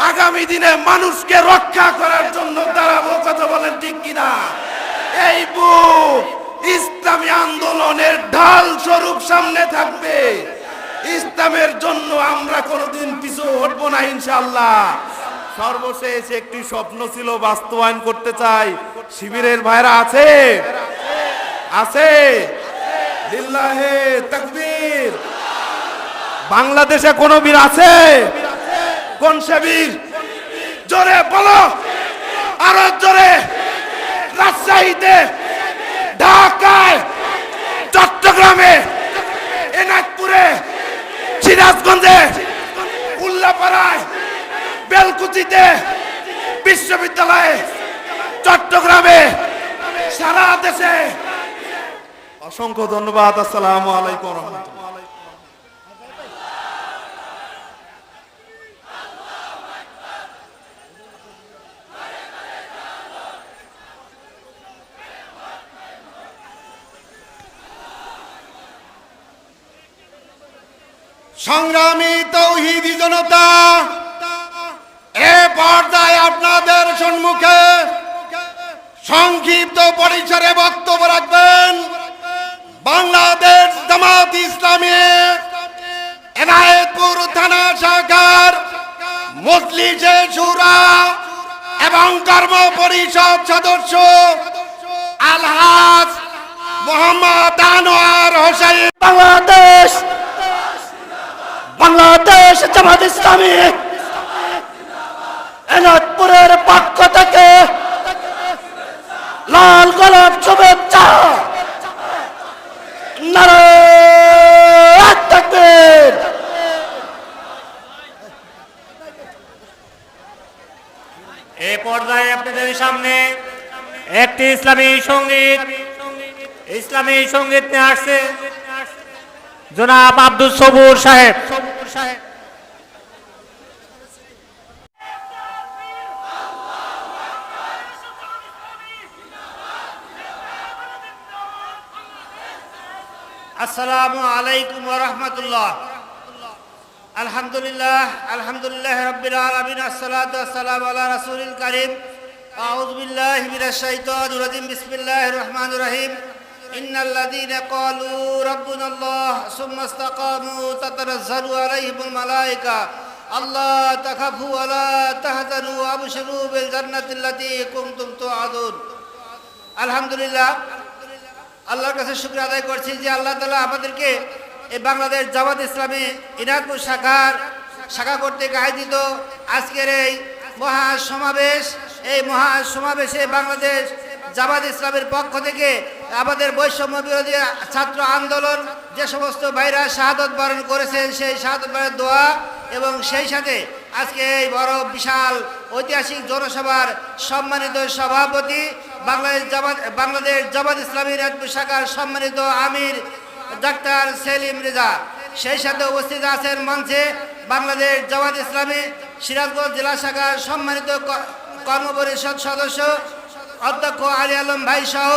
আগামী দিনে মানুষকে রক্ষা করার জন্য দাঁড়াবো। কথা বলেন ঠিক কিনা? এই বুক ইসলামী আন্দোলনের ঢাল স্বরূপ সামনে থাকবে। ইসলামের জন্য আমরা কোনোদিন পিছু হটবো না ইনশাআল্লাহ। সর্বশেষ একটি স্বপ্ন ছিল, বাস্তবায়ন করতে চাই। শিবিরের ভাইরা আছে? আছে? লিল্লাহে তাকবীর। বাংলাদেশে কোন বীর আছে? কোন সে বীর? জোরে বলো, আরো জোরে। রাজশাহীতে, ঢাকায়, চট্টগ্রামে, এনায়তপুরে, সিরাজগঞ্জে, উল্লাপাড়ায়, বেলকুচিতে, বিশ্ববিদ্যালয়ে, চট্টগ্রামে, সারা দেশে। অসংখ্য ধন্যবাদ। আসসালামু আলাইকুম ওয়া রাহমাতুল্লাহ। সংগ্রামী তৌহিদি জনতা, এ পর্দায় আপনাদের সম্মুখে সংক্ষিপ্ত পরিসরে বক্তব্য রাখবেন বাংলাদেশ জামাত ইসলামী এনায়েতপুর থানা শাখার মজলিসে শুরা এবং কর্ম পরিষদ সদস্য আলহাজ মোহাম্মদ আনোয়ার হোসেন। বাংলাদেশ জামাত ইসলামী এনায়তপুরের পক্ষ থেকে লাল গোলাপ শুভেচ্ছা। নারায়ে তাকবীর। এই পর্দায় আপনাদের সামনে একটি ইসলামী সঙ্গীত নিয়ে আসছে জনাব আব্দুল সবুর সাহেব। আসসালামু আলাইকুম ওয়া রাহমাতুল্লাহ। আলহামদুলিল্লাহ রাব্বিল আলামিন, আসসালাতু ওয়াসসালামু আলা রাসূলিল কারীম। আউযু বিল্লাহি মিনাশ শাইতানির রাজীম। বিসমিল্লাহির রহমানির রহিম। ইন্নাল্লাযীনা ক্বালু রাব্বুনাল্লাহ সুম্মা ইসতাকামু তাতানাজ্জালু আলাইহিমুল মালায়েকা আল্লা তাখাফু ওয়া লা তাহজানু ওয়া আবশিরু বিল জান্নাতিল্লাতী কুনতুম তুআদুন। আলহামদুলিল্লাহ, আল্লাহর কাছে শুকরিয়া আদায় করছি যে আল্লাহ তাআলা আমাদেরকে এই বাংলাদেশ জামাত ইসলামী ইনায়তপুর শাখা কর্তৃক আয়োজিত আজকের এই মহাসমাবেশে বাংলাদেশ জামাত ইসলামের পক্ষ থেকে আমাদের বৈষম্য বিরোধী ছাত্র আন্দোলন যে সমস্ত ভাইরা শাহাদত বরণ করেছেন সেই শাহাদত বরণের দোয়া এবং সেই সাথে আজকে এই বড় বিশাল ঐতিহাসিক জনসভার সম্মানিত সভাপতি বাংলাদেশ জামাত ইসলামী ইনায়তপুর শাখার সম্মানিত আমির ডাক্তার সেলিম রেজা, সেই সাথে উপস্থিত আছেন মঞ্চে বাংলাদেশ জামাত ইসলামী সিরাজগঞ্জ জেলা শাখার সম্মানিত কর্মপরিষদ সদস্য অধ্যক্ষ আলী আলম ভাই সহ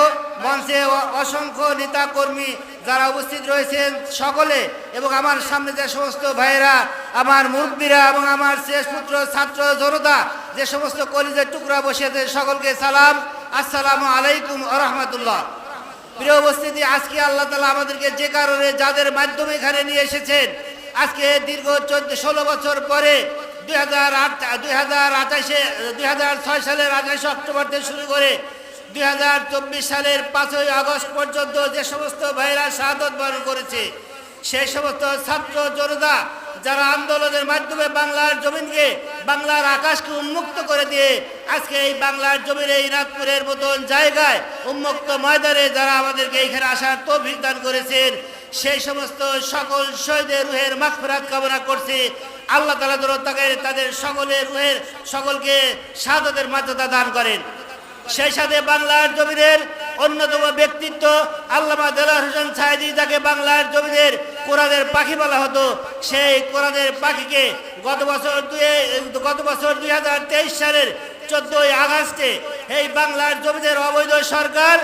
মঞ্চে অসংখ্য নেতা কর্মী যারা উপস্থিত রয়েছেন সকলে, এবং আমার সামনে যে সমস্ত ভাইয়েরা, আমার মুরব্বীরা এবং আমার শেষ পুত্র ছাত্র জনতা যে সমস্ত কলিজের টুকরা বসেছে, সকলকে সালাম, আসসালামু আলাইকুম ওয়া রাহমাতুল্লাহ। প্রিয় উপস্থিতি, আজকে আল্লাহ তাআলা আমাদেরকে যে কারণে যাদের মাধ্যমে এখানে নিয়ে এসেছেন, আজকে দীর্ঘ 16 বছর পরে 2006 সালের 28 অক্টোবর থেকে শুরু করে 2024 সালের 5ই আগস্ট পর্যন্ত যে সমস্ত ভাইরা শাহাদত বরণ করেছে, সেই সমস্ত ছাত্র জনতা যারা আন্দোলনের মাধ্যমে বাংলার জমিনকে, বাংলার আকাশকে উন্মুক্ত করে দিয়ে আজকে এই বাংলার জমির এই নাগপুরের মতন জায়গায় উন্মুক্ত ময়দানে যারা আমাদেরকে এখানে আসার তৌফিক দান করেছেন, সেই সমস্ত সকল শহীদের রুহের মাগফিরাত কামনা করছি। আল্লাহ তাআলা তাদের সকলের রুহের সকলকে শাহাদাতের মর্যাদা দান করেন। সেই সাথে বাংলার জমিনের অন্যতম ব্যক্তিত্ব আল্লামা দেলোয়ার হোসেন সাঈদী, যাকে বাংলার জমিনের কোরআনের পাখি বলা হতো, সেই কোরআনের পাখিকে গত বছর 2023 সালের 14ই আগস্টে এই বাংলার জমিনের অবৈধ সরকার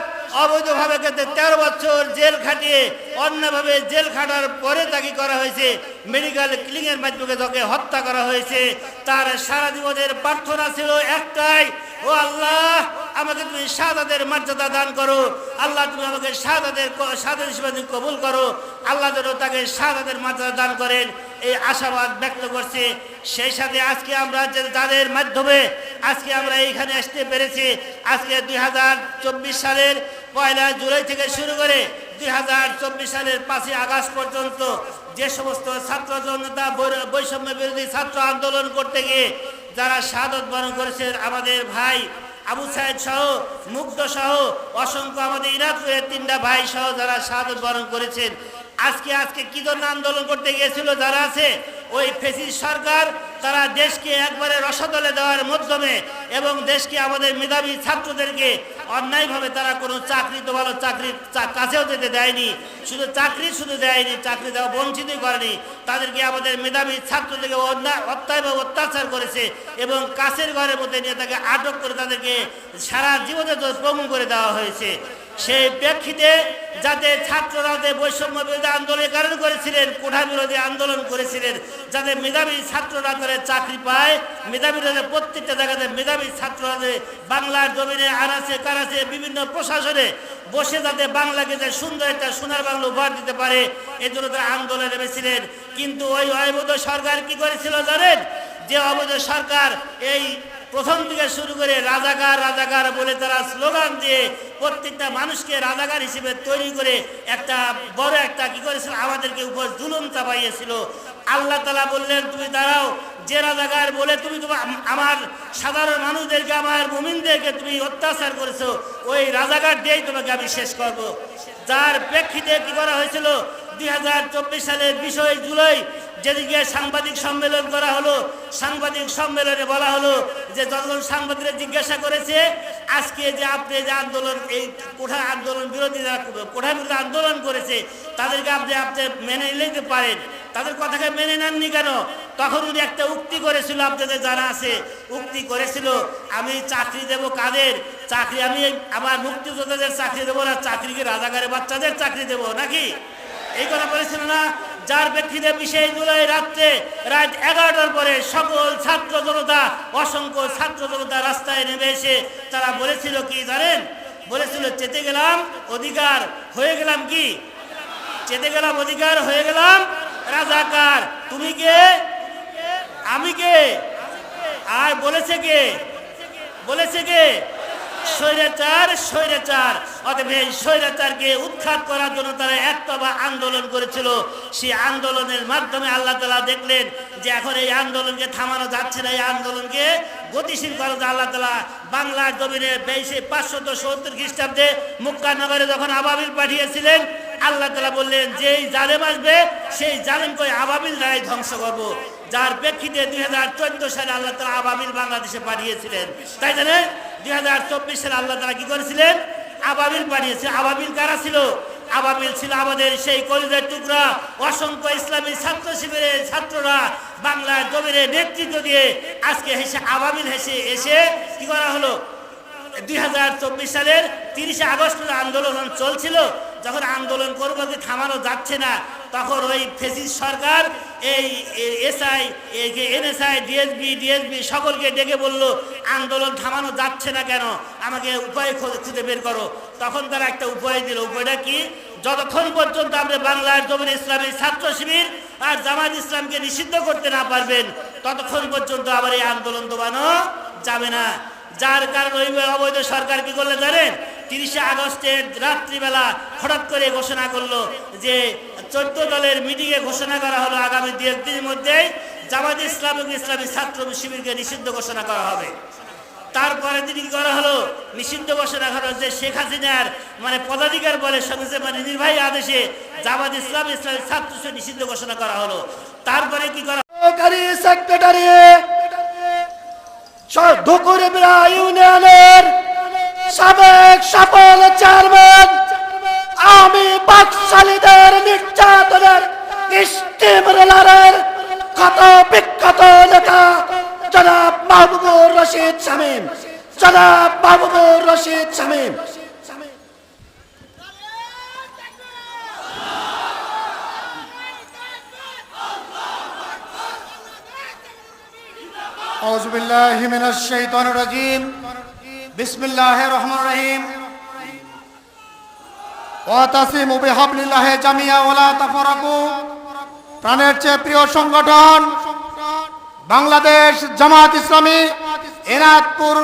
অবৈধভাবে 13 বছর জেল খাটিয়ে অন্যভাবে জেল খাটার পরে তাকে করা হয়েছে মেডিকেল ক্লিনিংয়ের মাধ্যমে তাকে হত্যা করা হয়েছে। তার সারা জীবনের প্রার্থনা ছিল একটাই, ও আল্লাহ আমাকে তুমি শাহাদাতের মর্যাদা দান করো, আল্লাহ তুমি আমাকে শাহাদাত হিসেবে কবুল করো, আল্লাহ যেন তাকে শাহাদাতের মর্যাদা দান করেন, এই আশাবাদ ব্যক্ত করছে। সেই সাথে আজকে আমরা যাদের মাধ্যমে আজকে আমরা এইখানে আসতে পেরেছি, আজকে 2024 সালের 1 জুলাই থেকে শুরু করে 2024 সালের 5ই আগস্ট পর্যন্ত যে সমস্ত ছাত্র জনতা বৈষম্য বিরোধী ছাত্র আন্দোলন করতে গিয়ে যারা শাহাদত বরণ করেছেন, আমাদের ভাই আবু সাইদ সহ, মুগ্ধ সহ, অসংখ্য আমাদের ইরাকপুরের 3টা ভাই সহ যারা শাহাদত বরণ করেছেন, আজকে কি জন্য আন্দোলন করতে গিয়েছিল যারা আছে, ওই ফ্যাসিস্ট সরকার তারা দেশকে একবারে রসাতলে দেওয়ার মাধ্যমে এবং দেশকে আমাদের মেধাবী ছাত্রদেরকে অন্যায়ভাবে তারা কোনো চাকরি তো ভালো চাকরির কাছেও যেতে দেয়নি, শুধু দেয়নি, চাকরি দেওয়া বঞ্চিতই করেনি, তাদেরকে আমাদের মেধাবী ছাত্রদেরকে অত্যাচার করেছে এবং কাছের ঘরের মধ্যে নিয়ে তাকে আটক করে তাদেরকে সারা জীবনে প্রমুখ করে দেওয়া হয়েছে। সেই প্রেক্ষিতে যাতে ছাত্ররা বৈষম্য বিরোধী আন্দোলনের কারণ করেছিলেন, কোঠা বিরোধী আন্দোলন করেছিলেন, যাতে মেধাবী ছাত্ররা করে চাকরি পায়, মেধাবীরা প্রত্যেকটা জায়গাতে মেধাবী ছাত্ররা বাংলার জমিনে আনাচে কানাচে বিভিন্ন প্রশাসনে বসে যাতে বাংলাকে যে সুন্দর একটা সোনার বাংলা উপহার দিতে পারে, এই জন্য তারা আন্দোলনে নেমেছিলেন। কিন্তু ওই অবৈধ সরকার কি করেছিল জানেন? যে অবৈধ সরকার এই প্রথম থেকে শুরু করে রাজাকার বলে তারা স্লোগান দিয়ে প্রত্যেকটা মানুষকে রাজাকার হিসেবে তৈরি করে একটা বড় একটা কি করেছিল, আমাদেরকে উপর জুলুম চাপাইয়েছিল। আল্লাহ তাআলা বললেন, তুমি দাঁড়াও, যে রাজাকার বলে তুমি আমার সাধারণ মানুষদেরকে, আমার মুমিনদেরকে তুমি অত্যাচার করেছো, ওই রাজাকার দিয়েই তোমাকে আমি শেষ করব। যার প্রেক্ষিতে কি করা হয়েছিল, 2024 সালের 20 জুলাই যেদিকে সাংবাদিক সম্মেলন করা হলো, সাংবাদিক সম্মেলনে বলা হলো যে যখন সাংবাদিকরা জিজ্ঞাসা করেছে আজকে যে আপনি যে আন্দোলন, এই কোঠা আন্দোলন বিরোধী কোঠা বিরোধী আন্দোলন করেছে তাদেরকে আপনি মেনে নিতে পারেন, তাদের কথাকে মেনে নেননি কেন? তখন উনি একটা উক্তি করেছিল, আপনাদের যারা আছে উক্তি করেছিল, আমি চাকরি দেব কাদের? চাকরি আমি আমার মুক্তিযোদ্ধাদের চাকরি দেবো না, চাকরিকে রাজাকারের বাচ্চাদের চাকরি দেবো নাকি? এই কথা বলেছিল না? যার প্রেক্ষিতে 20 জুলাই রাত 11টার পরে সকল ছাত্র জনতা, অসংখ্য ছাত্র জনতা রাস্তায় নেমে এসে তারা বলেছিল কি জানেন? বলেছিল চেতে গেলাম অধিকার, হয়ে গেলাম কি? চেতে গেলাম অধিকার, হয়ে গেলাম রাজাকার। তুমি কে? আমি কে? আর বলেছে কে? স্বৈরাচার। অতএব এই স্বৈরাচারকে উৎখাত করার জন্য তারা একতবা আন্দোলন করেছিল। সেই আন্দোলনের মাধ্যমে আল্লাহ তাআলা দেখলেন যে এখন এই আন্দোলনকে থামানো যাচ্ছে না, এই আন্দোলনকে গতিশীল করা যায়। আল্লাহ তাআলা বাংলার জমিনে 570 খ্রিস্টাব্দে মক্কা নগরে যখন আবাবিল পাঠিয়েছিলেন, আল্লাহ তাআলা বললেন যেই জালেম আসবে সেই জালেমকে আবাবিল দ্বারাই ধ্বংস করব। যার প্রেক্ষিতে 2014 সালে আল্লাহ তাআলা আবাবিল বাংলাদেশে পাঠিয়েছিলেন। তাই জানেন 2024 সালে আল্লাহ তাআলা কি করেছিলেন? আবাবিল পাঠিয়েছে। আবাবিল কারা ছিল? আবাবিল ছিল আমাদের সেই কলিজার টুকরা অসংখ্য ইসলামী ছাত্র শিবিরের ছাত্ররা বাংলার জমিনে নেতৃত্ব দিয়ে আজকে আবাবিল এসে কি করা হলো? 2024 সালের 30 আগস্ট আন্দোলন চলছিল। যখন আন্দোলন করবো থামানো যাচ্ছে না, তখন ওই ফ্যাসিস্ট সরকার এই এসআই, এনএসআই, ডিএসবি সকলকে ডেকে বলল আন্দোলন থামানো যাচ্ছে না কেন, আমাকে উপায় খুঁজে বের করো। তখন তারা একটা উপায় দিল। উপায়টা কি? যতক্ষণ পর্যন্ত আমরা বাংলার জমিনে ইসলামী ছাত্র শিবির আর জামাত ইসলামকে নিষিদ্ধ করতে না পারবেন, ততক্ষণ পর্যন্ত আবার এই আন্দোলন দমানো যাবে না। যার কারণে ওই অবৈধ সরকার কি করলে জানেন, 30শে আগস্টের রাত্রিবেলা হঠাৎ করে ঘোষণা করলো যে 14 দলের মিটিংয়ে ঘোষণা করা হলো আগামী 2 দিনের মধ্যেই জামাত ইসলাম এবং ইসলামী ছাত্র শিবিরকে নিষিদ্ধ ঘোষণা করা হবে। তারপরে দিন কি করা হলো, নিষিদ্ধ ঘোষণা করা যে শেখ হাসিনার মানে পদাধিকার বলে সঙ্গে মানে নির্বাহী আদেশে জামাত ইসলাম ইসলামী ছাত্র শিবির নিষিদ্ধ ঘোষণা করা হলো। তারপরে কি করা, সহকারী সেক্রেটারি ধুকুরিবিরা ইউনিয়নের সাবেক সফল চেয়ারম্যান, আমি বাকশালীদের নির্যাতনের স্টিম রোলারের ক্ষত বিক্ষত নেতা জনাব মাহবুবুর রশিদ শামীম, জনাব মাহবুবুর রশিদ শামীম। আউযু বিল্লাহি মিনাশ শাইতানির রাজীম। বিসমিল্লাহির রহমানির রহিম। ওয়াতাসিমু বিহাবলিল্লাহি জামিয়া ওয়ালা তাফারাকু। প্রাণের চেয়ে প্রিয় সংগঠন বাংলাদেশ জামাত ইসলামী এনাদপুর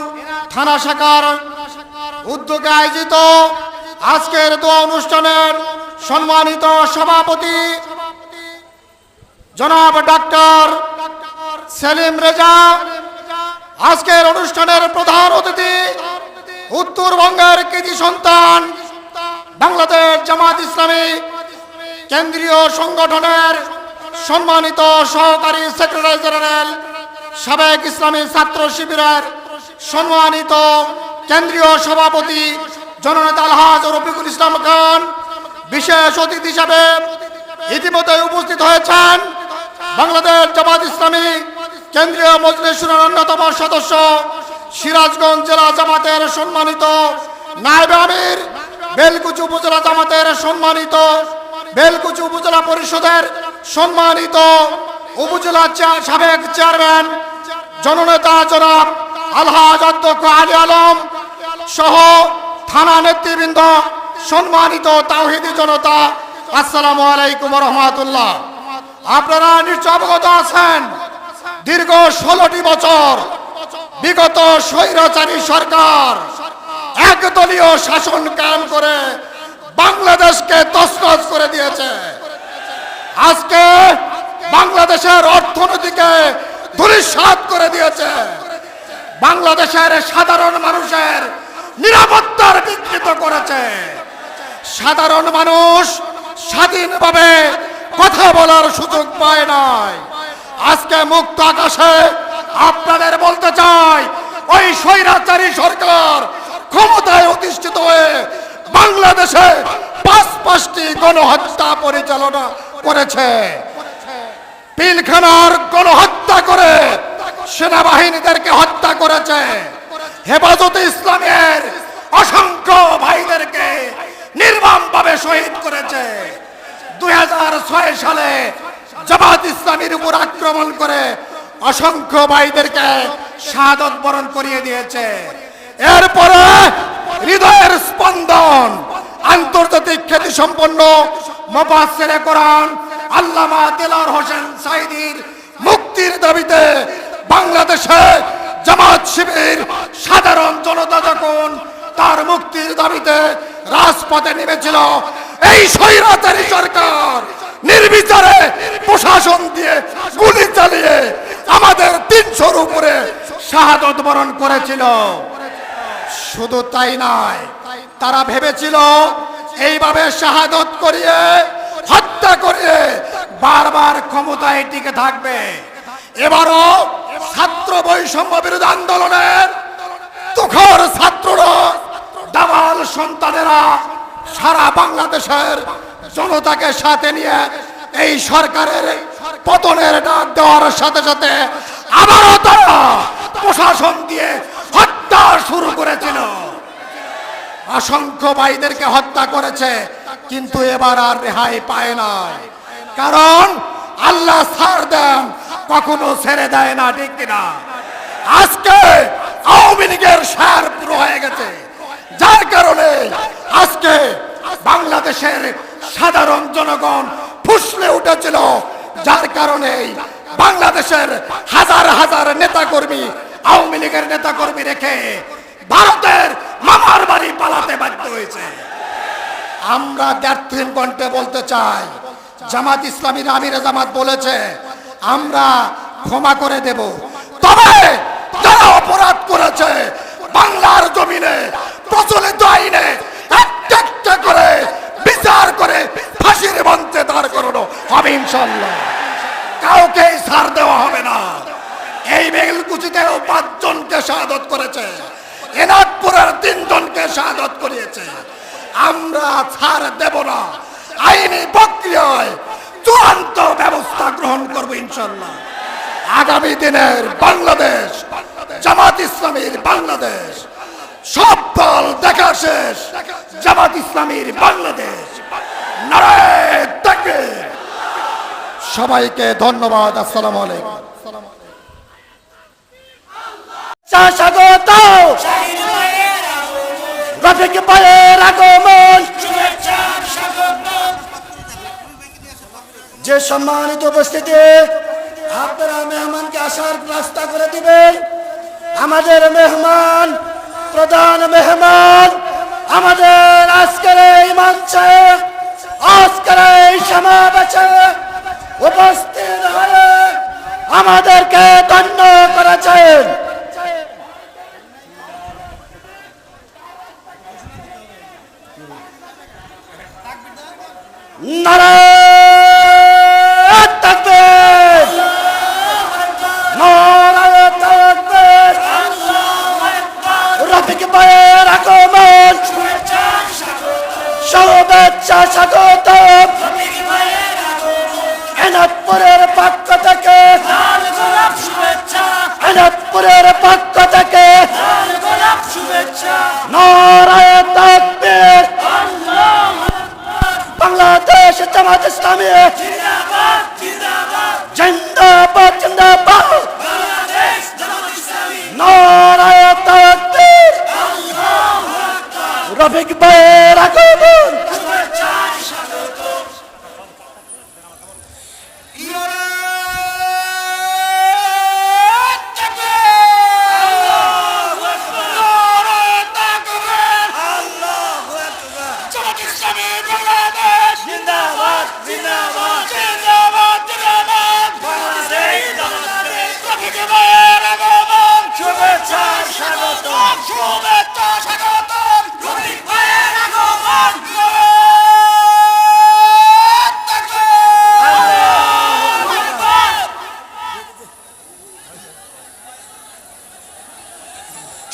থানা শাখার উদ্যোগে আয়োজিত আজকের দোয়া অনুষ্ঠানের সম্মানিত সভাপতি জনাব ডাক্তার সেলিম রেজা, আজকের অনুষ্ঠানের প্রধান অতিথি উত্তরবঙ্গের কৃতি সন্তান বাংলাদেশ জামাত ইসলামী কেন্দ্রীয় সংগঠনের সম্মানিত সহকারী সেক্রেটারি জেনারেল, সাবেক ইসলামী ছাত্র শিবিরের সম্মানিত কেন্দ্রীয় সভাপতি জননেতা আলহাজ রফিকুল ইসলাম খান, বিশেষ অতিথি হিসাবে ইতিমধ্যে উপস্থিত হয়েছেন বাংলাদেশ জামাত ইসলামী কেন্দ্রীয় মজলিস শুরার অন্যতম সদস্য সিরাজগঞ্জ জেলা জামাতের সম্মানিত নায়েবে আমির, বেলকুচি উপজেলা জামাতের সম্মানিত বেলকুচি উপজেলা পরিষদের সম্মানিত উপজেলা সাবেক চেয়ারম্যান জননেতা জনাব আলহাজ অধ্যক্ষ আলী আলম সহ থানা নেতৃবৃন্দ, সম্মানিত তাওহীদি জনতা, আসসালামু আলাইকুম ওয়া রাহমাতুল্লাহ। আপনারা নিশ্চয় অবগত আছেন, দীর্ঘ 16টি বছর বিগত স্বৈরাচারী সরকার একদলীয় শাসন কায়েম করে বাংলাদেশকে তছনছ করে দিয়েছে। আজকে বাংলাদেশের অর্থনীতিকে ধূলিসাৎ করে দিয়েছে, বাংলাদেশের সাধারণ মানুষের নিরাপত্তার বিকৃত করেছে। সাধারণ মানুষ স্বাধীনভাবে কথা বলার সুযোগ পায় নাই। আজকে মুক্ত আকাশে আপনাদের বলতে চাই, ওই স্বৈরাচারী সরকার ক্ষমতায় অধিষ্ঠিত হয়ে বাংলাদেশে ৫টি গণহত্যা পরিচালনা করেছে। পিলখানার গণহত্যা করে সেনাবাহিনীদেরকে হত্যা করেছে। হেফাজতে ইসলামের অসংখ্য ভাইদেরকে নির্মমভাবে শহীদ করেছে। 2006 সালে জামাত ইসলামীর উপর আক্রমণ করে অসংখ্য ভাইদেরকে শাহাদত বরণ করিয়ে দিয়েছে। এরপরে হৃদয়ের স্পন্দন আন্তর্জাতিক খ্যাতি সম্পন্ন মুফাসসিরে কোরআন আল্লামা দেলাওয়ার হোসেন সাঈদীর মুক্তির দাবিতে বাংলাদেশে জামাত শিবির সাধারণ জনতা যখন তার মুক্তির দাবিতে রাজপথে নেমেছিল, এই স্বৈরাচারী সরকার নির্বিচারে প্রশাসন দিয়ে গুলি চালিয়ে আমাদের 300-র উপরে শাহাদত বরণ করেছিল। শুধু তাই নয়, তারা ভেবেছিল এইভাবে শাহাদত করিয়ে হত্যা করিয়ে বারবার ক্ষমতায় টিকে থাকবে। এবারও ছাত্র বৈষম্য বিরোধী আন্দোলনের তুখর ছাত্ররা, দামাল সন্তানেরা সারা বাংলাদেশের জনতাকে সাথে নিয়ে এই সরকারের পতনের ডাক দেওয়ার সাথে সাথে আবারও তারা প্রশাসন দিয়ে হত্যা শুরু করেছিল। অসংখ্য ভাইদেরকে হত্যা করেছে, কিন্তু এবার আর রেহাই পায় না। কারণ আল্লাহ ছাড় দেন, কখনো ছেড়ে দেয় না, ঠিক কিনা? আজকে আওয়ামী লীগের সার পুরো হয়ে গেছে, যার কারণে আজকে বাংলাদেশের সাধারণ জনগণ ফুসলে উঠেছিল, যার কারণে বাংলাদেশের হাজার হাজার নেতাকর্মী আওয়ামী লীগের নেতাকর্মী রেখে ভারতের মামার বাড়ি পালাতে বাধ্য হয়েছে। আমরা দ্ব্যর্থহীন কণ্ঠে বলতে চাই, জামাত ইসলামীর আমির জামাত বলেছে আমরা ক্ষমা করে দেব, তবে যারা অপরাধ করেছে বাংলার জমিনে প্রচলিত আইনে একটা করে বিচার করে ফাঁসির মঞ্চে দাঁড় করানো হবে ইনশাল্লাহ। কাউকে ছাড় দেওয়া হবে না। এই বেলকুচিতেও 5 জনকে শাহাদত করেছে, এনাদপুরের 3 জনকে শাহাদত করিয়েছে। আমরা ছাড় দেব না, আইনি প্রক্রিয়ায় চূড়ান্ত ব্যবস্থা গ্রহণ করব ইনশাল্লাহ। আগামী দিনের বাংলাদেশ জামাত ইসলামীর বাংলাদেশ, সব দল দেখা শেষ জামাত ইসলামীর বাংলাদেশ। নারায়ে তাকবীর। সবাইকে ধন্যবাদ। আসসালামু আলাইকুম। স্বাগত রফিক ভাইয়ের আগমন। যে সম্মানিত উপস্থিতি, আপনারা মেহমানকে আসার রাস্তা করে দিবেন। আমাদের মেহমান, প্রধান মেহমান আমাদের আজকের এই মঞ্চে, আজকের এই সমাবেশে উপস্থিত হয়ে আমাদেরকে ধন্য করেছেন। নারায়ে তাকবীর, নারায়ে তাকবীর। রফিক ভাইয়ের আগমন, শুভেচ্ছা স্বাগত। এনাদপুরের পক্ষ থেকে, এনাদপুরের পক্ষ থেকে নারায়ে তাকবীর। বাংলাদেশ জামাত ইসলামী জিন্দাবাদ, জিন্দাবাদ। নারায়ে তাকবীর। রফিক ভাইয়ের আগমন।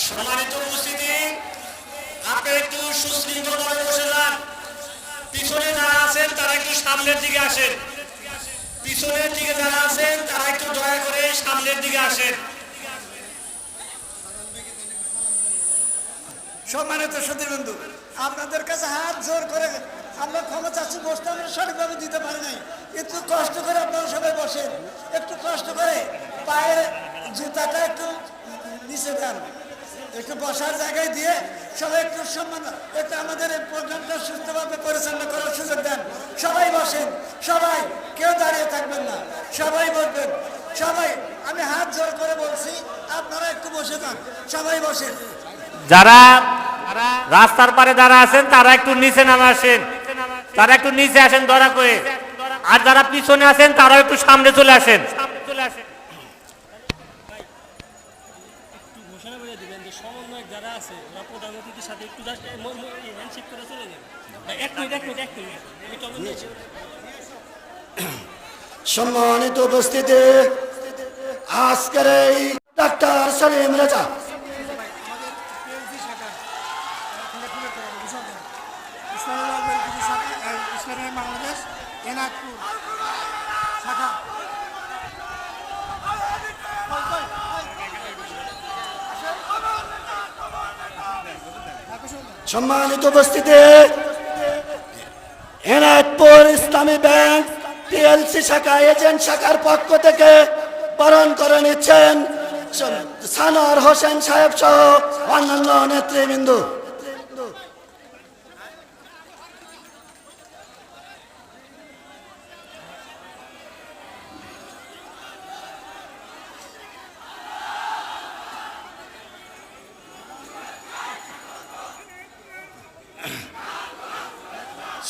সম্মানিত উপস্থিতি, আপনি একটু সুশৃঙ্খলভাবে বসে যান। পিছনে যারা আছেন তারা একটু সামনের দিকে আসেন। পিছনের দিকে যারা আছেন তারা একটু দয়া করে সামনের দিকে আসেন। সম্মানিত সুধীবন্ধু, আপনাদের কাছে হাত জোর করে আমরা ক্ষমা চাচ্ছি, বসতে আমরা সঠিকভাবে দিতে পারি নাই। একটু কষ্ট করে আপনারা সবাই বসেন, একটু কষ্ট করে পায়ের জুতাটা একটু নিচে দেন, একটু বসার জায়গায় দিয়ে সবাই একটু সম্মান, একটু আমাদের এই প্রোগ্রামটা সুস্থভাবে পরিচালনা করার সুযোগ দেন। সবাই বসেন, সবাই, কেউ দাঁড়িয়ে থাকবেন না, সবাই বসবেন। সবাই, আমি হাত জোর করে বলছি, আপনারা একটু বসে যান, সবাই বসেন। যারা রাস্তার পারে যারা আছেন তারা একটু নিচে নামে আসেন, তারা একটু নিচে আসেন দয়া করে। আর যারা পিছনে আছেন তারা একটু সামনে চলে আসেন। সম্মানিত উপস্থিতি, আজকের এই ডাক্তার সলিম রেজা বাংলাদেশ এনাদপুর শাখা, সম্মানিত উপস্থিতি, এনাদপুর ইসলামী ব্যাংক পিএলসি শাখা এজেন্ট শাখার পক্ষ থেকে বরণ করে নিচ্ছেন সানোয়ার হোসেন সাহেব সহ অন্যান্য নেতৃবৃন্দ।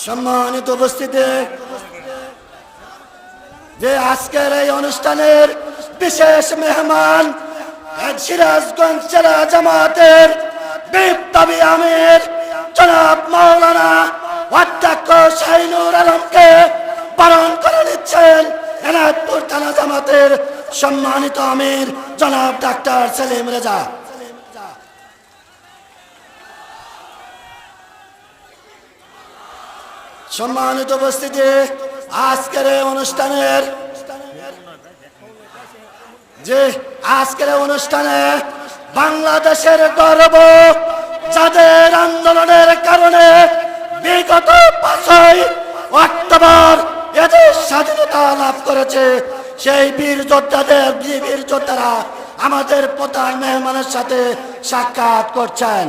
সম্মানিত উপস্থিতি, যে আজকের এই অনুষ্ঠানের বিশেষ মেহমান সিরাজগঞ্জ জেলা জামাতের বিপ্লবী আমির জনাব মাওলানা অধ্যক্ষ শাহিনুর আলমকে বরণ করে নিচ্ছেন এনায়তপুর থানা জামাতের সম্মানিত আমির জনাব ডাক্তার সেলিম রেজা। সম্মানিত উপস্থিতি, আজকের এই অনুষ্ঠানে বাংলাদেশের গর্ব, যাদের আন্দোলনের কারণে বিগত 5ই অক্টোবর এদের স্বাধীনতা লাভ করেছে, সেই বীর যোদ্ধারা আমাদের প্রধান মেহমানের সাথে সাক্ষাৎ করছেন।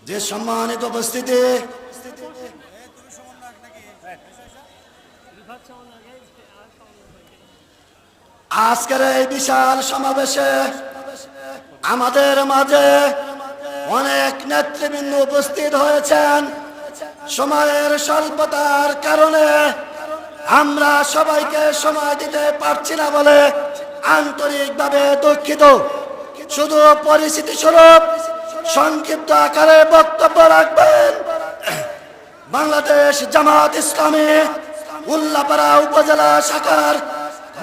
যে সম্মানিত উপস্থিতি, আজকের এই বিশাল সমাবেশে আমাদের মাঝে অনেক নেতৃবৃন্দ উপস্থিত হয়েছেন। সময়ের স্বল্পতার কারণে আমরা সবাইকে সময় দিতে পারছি না বলে আন্তরিকভাবে দুঃখিত। শুধু পরিস্থিতি স্বরূপ সংক্ষিপ্ত আকারে বক্তব্য রাখবেন বাংলাদেশ জামাত ইসলামী উল্লাপাড়া উপজেলা শাখার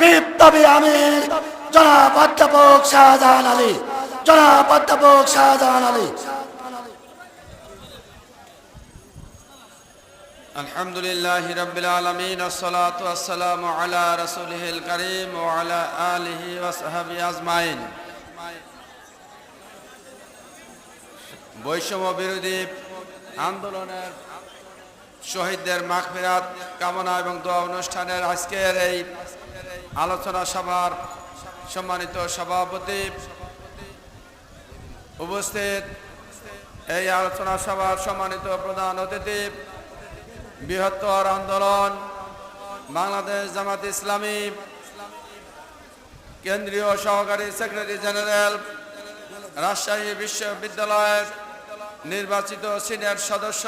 বিপ্লবী আমির জনাব অধ্যাপক শাহজাহান আলী। আলহামদুলিল্লাহি রাব্বিল আলামিন, আসসালাতু ওয়াসসালামু আলা রাসূলিহিল কারীম ওয়া আলা আলিহি ওয়া সাহবিহি আজমাইন। বৈষম্য বিরোধী আন্দোলনের শহীদদের মাগফিরাত কামনা এবং দোয়া অনুষ্ঠানের আজকের এই আলোচনা সভার সম্মানিত সভাপতি, উপস্থিত এই আলোচনা সভার সম্মানিত প্রধান অতিথি, বৃহত্তর আন্দোলন বাংলাদেশ জামাত ইসলামী কেন্দ্রীয় সহকারী সেক্রেটারি জেনারেল, রাজশাহী বিশ্ববিদ্যালয়ের নির্বাচিত সিনিয়র সদস্য,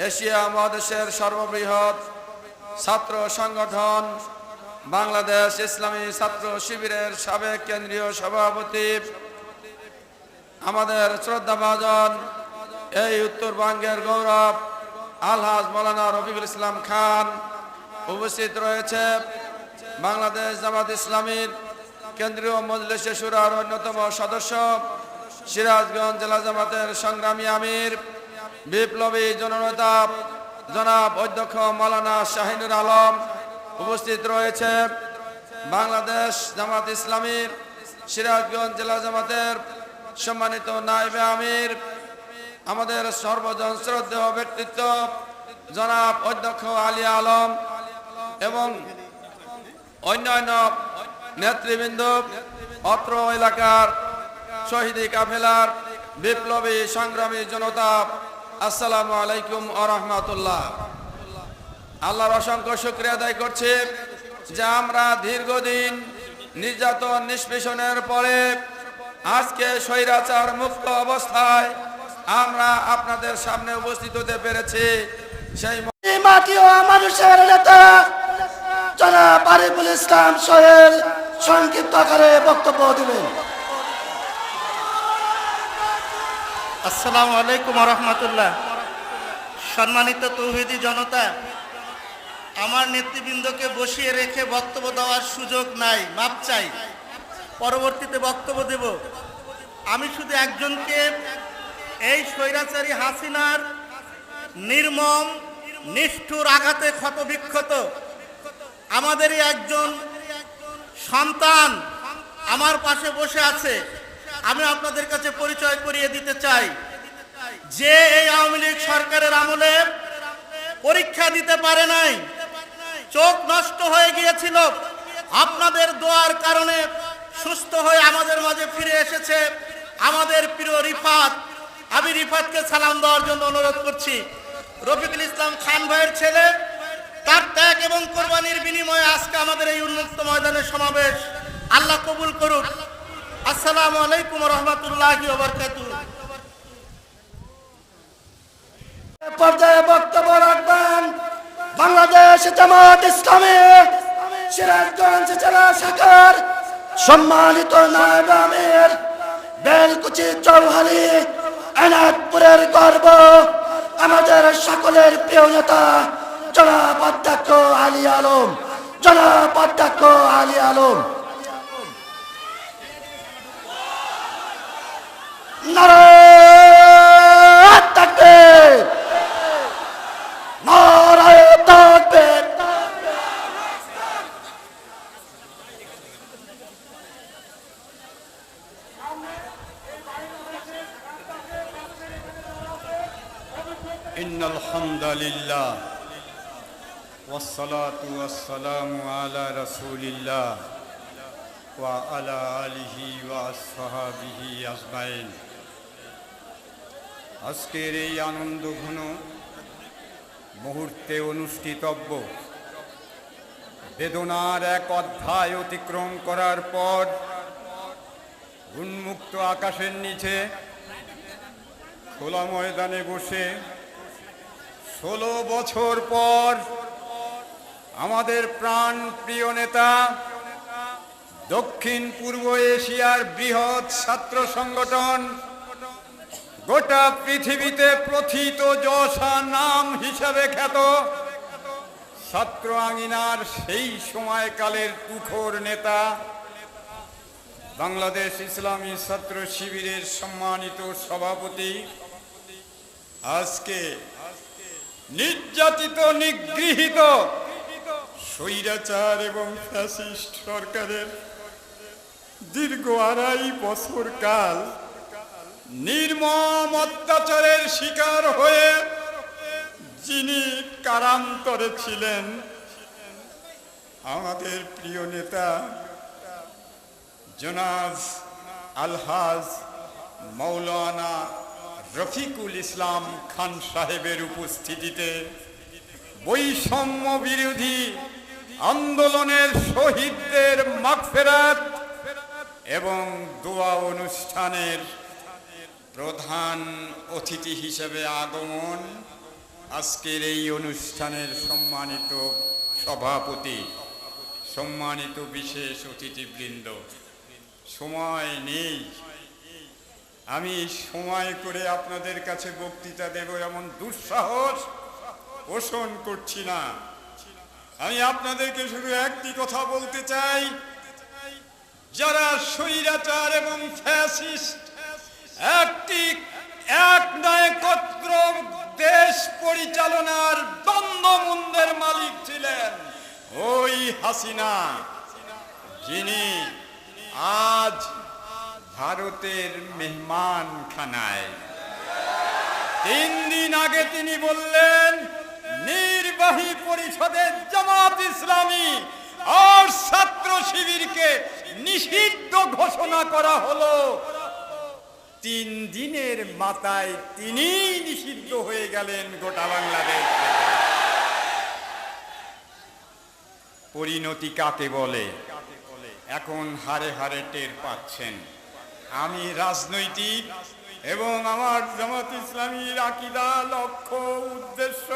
এশিয়া মহাদেশের সর্ববৃহৎ ছাত্র সংগঠন বাংলাদেশ ইসলামী ছাত্র শিবিরের সাবেক কেন্দ্রীয় সভাপতি, আমাদের শ্রদ্ধাভাজন এই উত্তরবঙ্গের গৌরব আলহাজ মৌলানা রফিকুল ইসলাম খান, উপস্থিত রয়েছে বাংলাদেশ জামাত ইসলামীর কেন্দ্রীয় মজলিসে শুরার অন্যতম সদস্য, সিরাজগঞ্জ জেলা জামাতের সংগ্রামী আমির, বিপ্লবী জননেতা জনাব অধ্যক্ষ মৌলানা শাহিনুর আলম, উপস্থিত রয়েছে বাংলাদেশ জামাত ইসলামীর সিরাজগঞ্জ জেলা জামাতের সম্মানিত নায়েবে আমির, আমাদের সর্বজন শ্রদ্ধেয় ব্যক্তিত্ব জনাব অধ্যক্ষ আলী আলম এবং অন্যান্য নেতৃবৃন্দ, অত্র এলাকার শহীদি কাফেলার বিপ্লবী সংগ্রামী জনতা, আসসালামু আলাইকুম ওয়া রাহমাতুল্লাহ। আল্লাহর অসংখ্য শুকরিয়া আদায় করছি যে আমরা দীর্ঘদিন নির্যাতন নিষ্পেষণের পরে আজকে স্বৈরাচার মুক্ত অবস্থায় আমরা আপনাদের সামনে উপস্থিত হতে পেরেছি। সেই মাটি ও মানুষের নেতা জনাব আরিফুল ইসলাম সোহেল সংক্ষিপ্ত আকারে বক্তব্য দিবেন। আসসালামু আলাইকুম ওয়া রাহমাতুল্লাহ। সম্মানিত তৌহিদি জনতা, আমার নেতৃবৃন্দকে বসিয়ে রেখে বক্তব্য দেওয়ার সুযোগ নাই, মাপ চাই, পরবর্তীতে বক্তব্য দেব। আমি শুধু একজনকে, এই স্বৈরাচারী হাসিনার নির্মম নিষ্ঠুর আঘাতে ক্ষতবিক্ষত আমাদেরই একজন সন্তান আমার পাশে বসে আছে, আমি আপনাদের কাছে পরিচয় করিয়ে দিতে চাই। যে এই আওয়ামী লীগ সরকারের আমলে পরীক্ষা দিতে পারে নাই, চোখ নষ্ট হয়ে গিয়েছিল, আপনাদের দোয়ার কারণে সুস্থ হয়ে আমাদের মাঝে ফিরে এসেছে আমাদের প্রিয় রিফাত। আমি রিফাতকে সালাম দেওয়ার জন্য অনুরোধ করছি। রফিকুল ইসলাম খান ভাইয়ের ছেলে, তার ত্যাগ এবং কোরবানির বিনিময়ে আজকে আমাদের এই উন্মুক্ত ময়দানের সমাবেশ। আল্লাহ কবুল করুক। আসসালামু আলাইকুম রহমতুল্লাহি ওয়া বারাকাতুহু। পর্যায়ে বক্তব্য রাখবেন বাংলাদেশ জামাত ইসলামী সিরাজগঞ্জ জেলা শাখার সম্মানিত নায়েব আমির বেলকুচি চৌহালি, এনায়তপুরের গর্ব, আমাদের সকলের প্রিয় নেতা জনাব অধ্যক্ষ আলী আলম, জনাব অধ্যক্ষ আলী আলম। নারায়ে তাকবীর, নারায়ে তাকবীর। إن الحمد لله والصلاة والسلام على رسول الله وعلى آله وأصحابه أجمعين। আজকের এই আনন্দ ঘন মুহূর্তে অনুষ্ঠিতব্য বেদনার এক অধ্যায় অতিক্রম করার পর উন্মুক্ত আকাশের নিচে খোলা ময়দানে বসে 16 বছর পর আমাদের প্রাণ প্রিয় নেতা, দক্ষিণ পূর্ব এশিয়ার বৃহৎ ছাত্র সংগঠন, গোটা পৃথিবীতে প্রথিত যশা নাম হিসাবে খ্যাত ছাত্র আঙিনার সেই সময়কালের তুখোর নেতা, বাংলাদেশ ইসলামী ছাত্র শিবিরের সম্মানিত সভাপতি, আজকে নির্যাতিত নিগৃহীত স্বৈরাচার এবং ফ্যাসিস্ট সরকারের দীর্ঘ 2.5 বছর কাল নির্মম অত্যাচারের শিকার হয়ে যিনি কারান্তরে ছিলেন, আমাদের প্রিয় নেতা জনাব আলহাজ মাওলানা রফিকুল ইসলাম খান সাহেবের উপস্থিতিতে বৈষম্য বিরোধী আন্দোলনের শহীদদের মাগফিরাত এবং দোয়া অনুষ্ঠানের প্রধান অতিথি হিসেবে আগমন, আজকের এই অনুষ্ঠানের সম্মানিত সভাপতি, সম্মানিত বিশেষ অতিথিবৃন্দ, সময় নেই, আমি সময় করে আপনাদের কাছে বক্তৃতা দেব এমন দুঃসাহস পোষণ করছি না। আমি আপনাদেরকে শুধু একটি কথা বলতে চাই, যারা স্বৈরাচার এবং ফ্যাসিস্ট এক নায়কত্র দেশ পরিচালনার দ্বন্দ্বমুন্দের মালিক ছিলেন, ওই হাসিনা, যিনি আজ ভারতের মেহমান খানায়, 3 দিন আগে তিনি বললেন নির্বাহী পরিষদের জামাত ইসলামী আর ছাত্র শিবিরকে নিষিদ্ধ ঘোষণা করা হলো। 3 দিনের মাথায় তিনি নিষিদ্ধ হয়ে গেলেন গোটা বাংলাদেশ থেকে। পরিণতি কাকে বলে এখন হারে হারে টের পাচ্ছেন। আমি রাজনৈতিক এবং আমার জামাত ইসলামীর আকীদা, লক্ষ্য, উদ্দেশ্য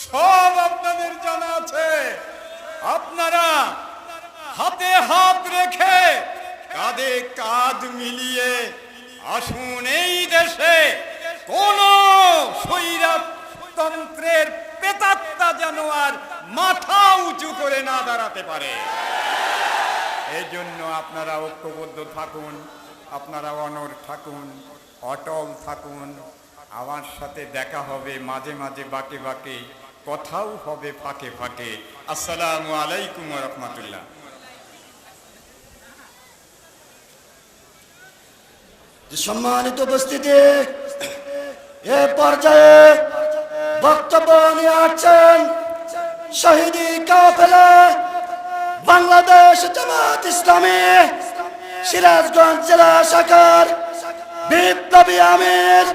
সব আপনাদের জানা আছে। আপনারা হাতে হাত রেখে কাঁধে কাঁধ মিলিয়ে আসুন, এই দেশে কোন স্বৈরতন্ত্রের প্রেতাত্মা যেন আর মাথা উঁচু করে না দাঁড়াতে পারে। এই জন্য আপনারা ঐক্যবদ্ধ থাকুন, আপনারা অনড় থাকুন, অটল থাকুন। আমার সাথে দেখা হবে মাঝে মাঝে বাঁকে বাঁকে, কথাও হবে ফাঁকে ফাঁকে। আসসালামু আলাইকুম ওয়া রাহমাতুল্লাহ। সম্মানিত উপস্থিতি, এ পর্যায়ে বক্তব্য নিয়ে আসছেন শহীদি কাফেলা বাংলাদেশ জামাত ইসলামী সিরাজগঞ্জ জেলা শাখার বিপ্লবী আমির,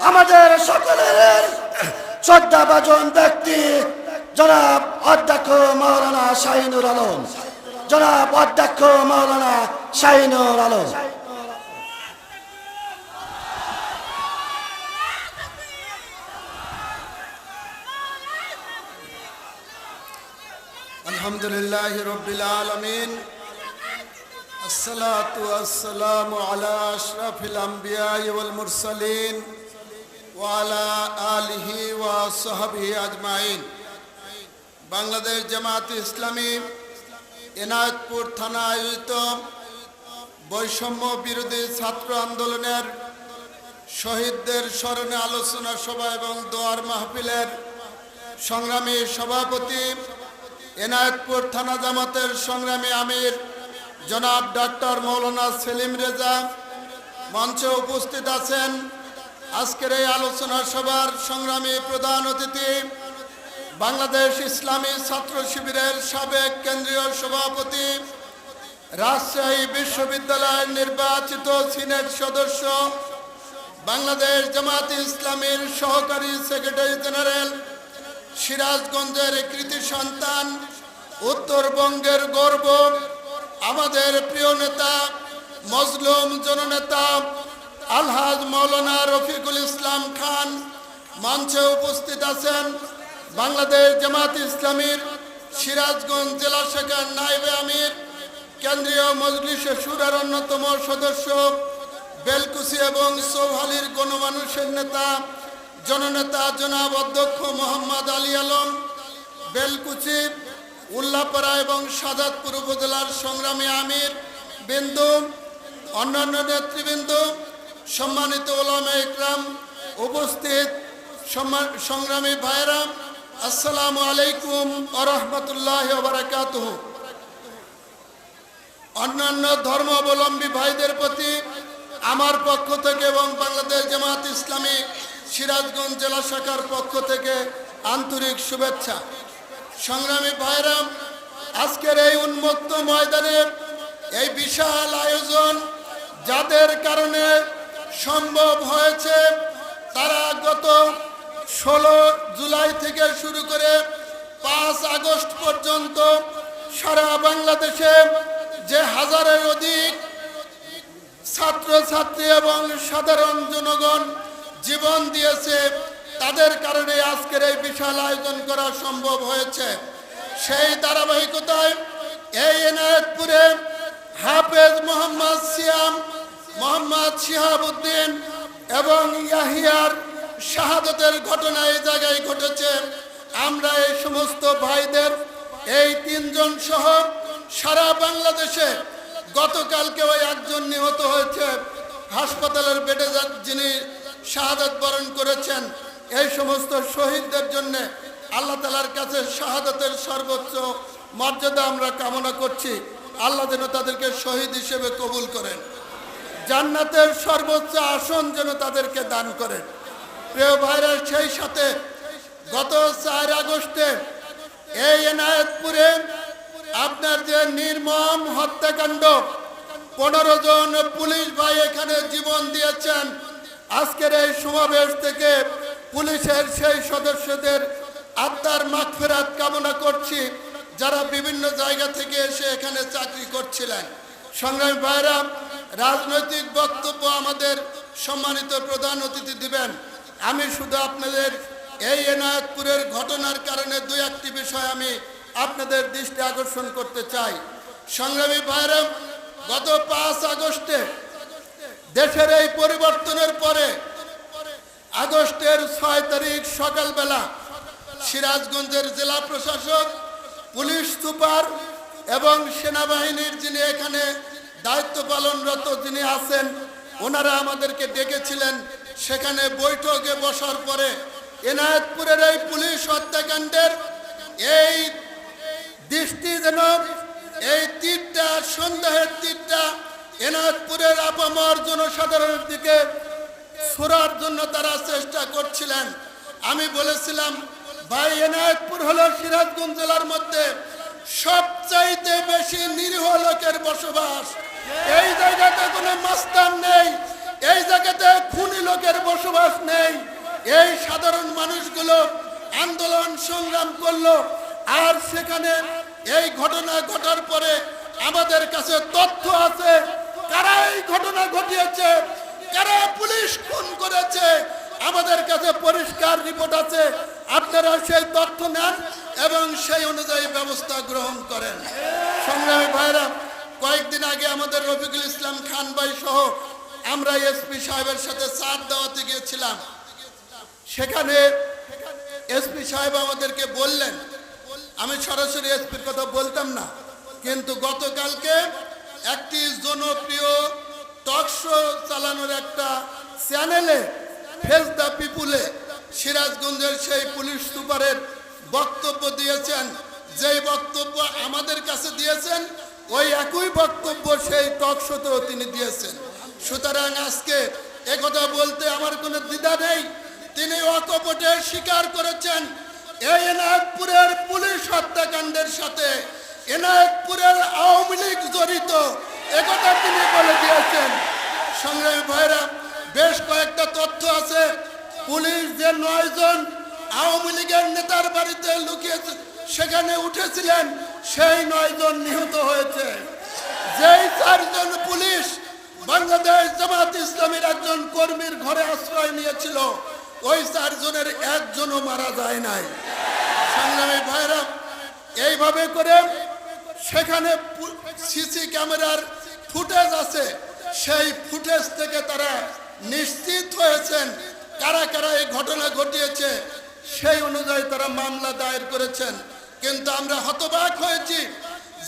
আমাদের সকলের শ্রদ্ধাভাজন ব্যক্তি জনাব অধ্যক্ষ মাওলানা শাহিনুর আলম। জনাব অধ্যক্ষ মাওলানা শাহিনুর আলম। আলহামদুলিল্লাহি রাব্বিল আলামিন, আসসালাতু ওয়াসসালামু আলা আশরাফিল আমবিয়া ওয়াল মুরসালিন ওয়া আলা আলিহি ওয়া সাহবিহি আজমাইন। বাংলাদেশ জামাত ইসলামী এনায়েতপুর থানা আয়োজিত বৈষম্য বিরোধী ছাত্র আন্দোলনের শহীদদের স্মরণে আলোচনা সভা এবং দোয়ার মাহফিলের সংগ্রামী সভাপতি, এনায়েতপুর থানা জামাতের সংগ্রামী আমির জনাব ডক্টর মৌলানা সেলিম রেজা মঞ্চে উপস্থিত আছেন। আজকের এই আলোচনা সভার সংগ্রামী প্রধান অতিথি বাংলাদেশ ইসলামী ছাত্র শিবিরের সাবেক কেন্দ্রীয় সভাপতি, রাজশাহী বিশ্ববিদ্যালয়ের নির্বাচিত সিনেট সদস্য, বাংলাদেশ জামাত ইসলামীর সহকারী সেক্রেটারি জেনারেল, সিরাজগঞ্জের কৃতি সন্তান, উত্তরবঙ্গের গর্ব, আমাদের প্রিয় নেতা মজলুম জননেতা আলহাজ মাওলানা রফিকুল ইসলাম খান মঞ্চে উপস্থিত আছেন। বাংলাদেশ জামাত ইসলামীর সিরাজগঞ্জ জেলা শাখার নায়েবে আমির, কেন্দ্রীয় মজলিসে শুরার অন্যতম সদস্য, বেলকুচি এবং চৌহালির গণমানুষের নেতা জননেতা জনাব অধ্যক্ষ মোহাম্মদ আলী আলম, বেলকুচি, উল্লাপাড়া এবং সাজাদপুর উপজেলার সংগ্রামী আমির বিন্দু, অন্যান্য নেতৃবৃন্দ, সম্মানিত ওলামা ইকরাম, উপস্থিত সংগ্রামী ভাইরা, আসসালামু আলাইকুম ওয়া রাহমাতুল্লাহি ওয়া বারাকাতুহু। অন্যান্য ধর্মাবলম্বী ভাইদের প্রতি আমার পক্ষ থেকে এবং বাংলাদেশ জামাত ইসলামী সিরাজগঞ্জ জেলা শাখার পক্ষ থেকে আন্তরিক শুভেচ্ছা। সংগ্রামী ভাইরা, আজকের এই উন্মুক্ত ময়দানে এই বিশাল আয়োজন যাদের কারণে সম্ভব হয়েছে, তারা গত 16 জুলাই থেকে শুরু করে 5 আগস্ট পর্যন্ত সারা বাংলাদেশে যে হাজারের অধিক ছাত্রছাত্রী এবং সাধারণ জনগণ জীবন দিয়েছে, তাদের কারণে আজকের এই বিশাল আয়োজন করা সম্ভব হয়েছে। সেই ধারাবাহিকতায় এই এনায়েতপুরে হাফেজ মোহাম্মদ সিয়াম, মোহাম্মদ শিহাবুদ্দিন এবং ইয়াহিয়ার শাহাদতের ঘটনা এই জায়গায় ঘটেছে। আমরা এই সমস্ত ভাইদের এই 3 জন সহ সারা বাংলাদেশে গতকালকে ওই একজন নিহত হয়েছে হাসপাতালের বেডে, যিনি শাহাদত বরণ করেছেন। এই সমস্ত শহীদদের জন্য আল্লাহ তাআলার কাছে শাহাদতের সর্বোচ্চ মর্যাদা আমরা কামনা করছি। আল্লাহ যেন তাদেরকে শহীদ হিসেবে কবুল করেন, জান্নাতের সর্বোচ্চ আসন যেন তাদেরকে দান করেন। প্রিয় ভাইরা, সেই সাথে গত 4 আগস্টে এই এনায়েতপুরে আপনার যে নির্মম হত্যাকাণ্ড, 15 জন পুলিশ ভাই এখানে জীবন দিয়েছেন। আজকের এই সমাবেশ থেকে পুলিশের সেই সদস্যদের আত্মার মাগফিরাত কামনা করছি, যারা বিভিন্ন জায়গা থেকে এসে এখানে চাকরি করছিলেন। সংগ্রামী ভাইরা, রাজনৈতিক বক্তব্য আমাদের সম্মানিত প্রধান অতিথি দিবেন। আমি শুধু আপনাদের এই এনায়েতপুরের ঘটনার কারণে 2-1টি বিষয় আমি আপনাদের দৃষ্টি আকর্ষণ করতে চাই। সংগ্রামী ভাইরা, গত 5 আগস্টে দেশের এই পরিবর্তনের পরে আগস্টের 6 তারিখ সকালবেলা সিরাজগঞ্জের জেলা প্রশাসক, পুলিশ সুপার এবং সেনাবাহিনীর যিনি এখানে দায়িত্ব পালনরত যিনি আছেন, ওনারা আমাদেরকে ডেকেছিলেন। সেখানে বৈঠকে বসার পরে এনায়েতপুরের এই পুলিশ হত্যাকাণ্ডের এই দৃষ্টি যেন এই তীরটা, সন্দেহের তীরটা এনায়েতপুরের আপামর জনসাধারণের দিকে ছোড়ার জন্য তারা চেষ্টা করছিলেন। আমি বলেছিলাম, ভাই এনায়েতপুর হলো সিরাজগঞ্জ জেলার মধ্যে সবচাইতে বেশি নিরীহ লোকের বসবাস। এই জায়গাতে কোনো মাস্তান নেই, এই জায়গাতে খুনি লোকের বসবাস নেই। এই সাধারণ মানুষগুলো আন্দোলন সংগ্রাম করলো, আর সেখানে এই ঘটনা ঘটার পরে আমাদের কাছে তথ্য আছে কারা এই ঘটনা ঘটিয়েছে, কারা পুলিশ খুন করেছে। আমাদের কাছে পরিষ্কার রিপোর্ট আছে। আপনারা সেই তথ্য নেন এবং সেই অনুযায়ী ব্যবস্থা গ্রহণ করেন। সংগ্রামী ভাইরা, কয়েকদিন আগে আমাদের রফিকুল ইসলাম খান ভাই সহ আমরা এসপি সাহেবের সাথে চাঁদ দেওয়াতে গিয়েছিলাম। সেখানে এসপি সাহেব আমাদেরকে বললেন, আমি সরাসরি এসপির কথা বলতাম না, কিন্তু গতকালকে একটি জনপ্রিয় টক শো চালানোর একটা চ্যানেলে ফেস দ্য পিপুলে সিরাজগঞ্জের সেই পুলিশ সুপারের বক্তব্য দিয়েছেন। যেই বক্তব্য আমাদের কাছে দিয়েছেন ওই একই বক্তব্য সেই টক শোতেও তিনি দিয়েছেন। সুতরাং আজকে একথা বলতে আমার কোনো দ্বিধা নেই। তিনি অকপটে স্বীকার করেছেন এই এনায়েতপুরের পুলিশ হত্যাকাণ্ডের সাথে এনায়েতপুরের আওয়ামী লীগ জড়িত, একথা তিনি বলে দিয়েছেন। সংগ্রামী ভাইরা, বেশ কয়েকটা তথ্য আছে। পুলিশ যে 9 জন আওয়ামী লীগের নেতার বাড়িতে লুকিয়েছে সেখানে উঠেছিলেন, সেই 9 জন নিহত হয়েছে। যেই 4 জন পুলিশ বাংলাদেশ জামাত ইসলামীর একজন কর্মীর ঘরে আশ্রয় নিয়েছিল, ওই 4 জনের একজনও মারা যায় নাই। সংগ্রামী ভাইরা, এইভাবে করে সেখানে সিসি ক্যামেরার ফুটেজ আছে। সেই ফুটেজ থেকে তারা নিশ্চিত হয়েছেন কারা কারা এই ঘটনা ঘটিয়েছে, সেই অনুযায়ী তারা মামলা দায়ের করেছেন। কিন্তু আমরা হতবাক হয়েছি,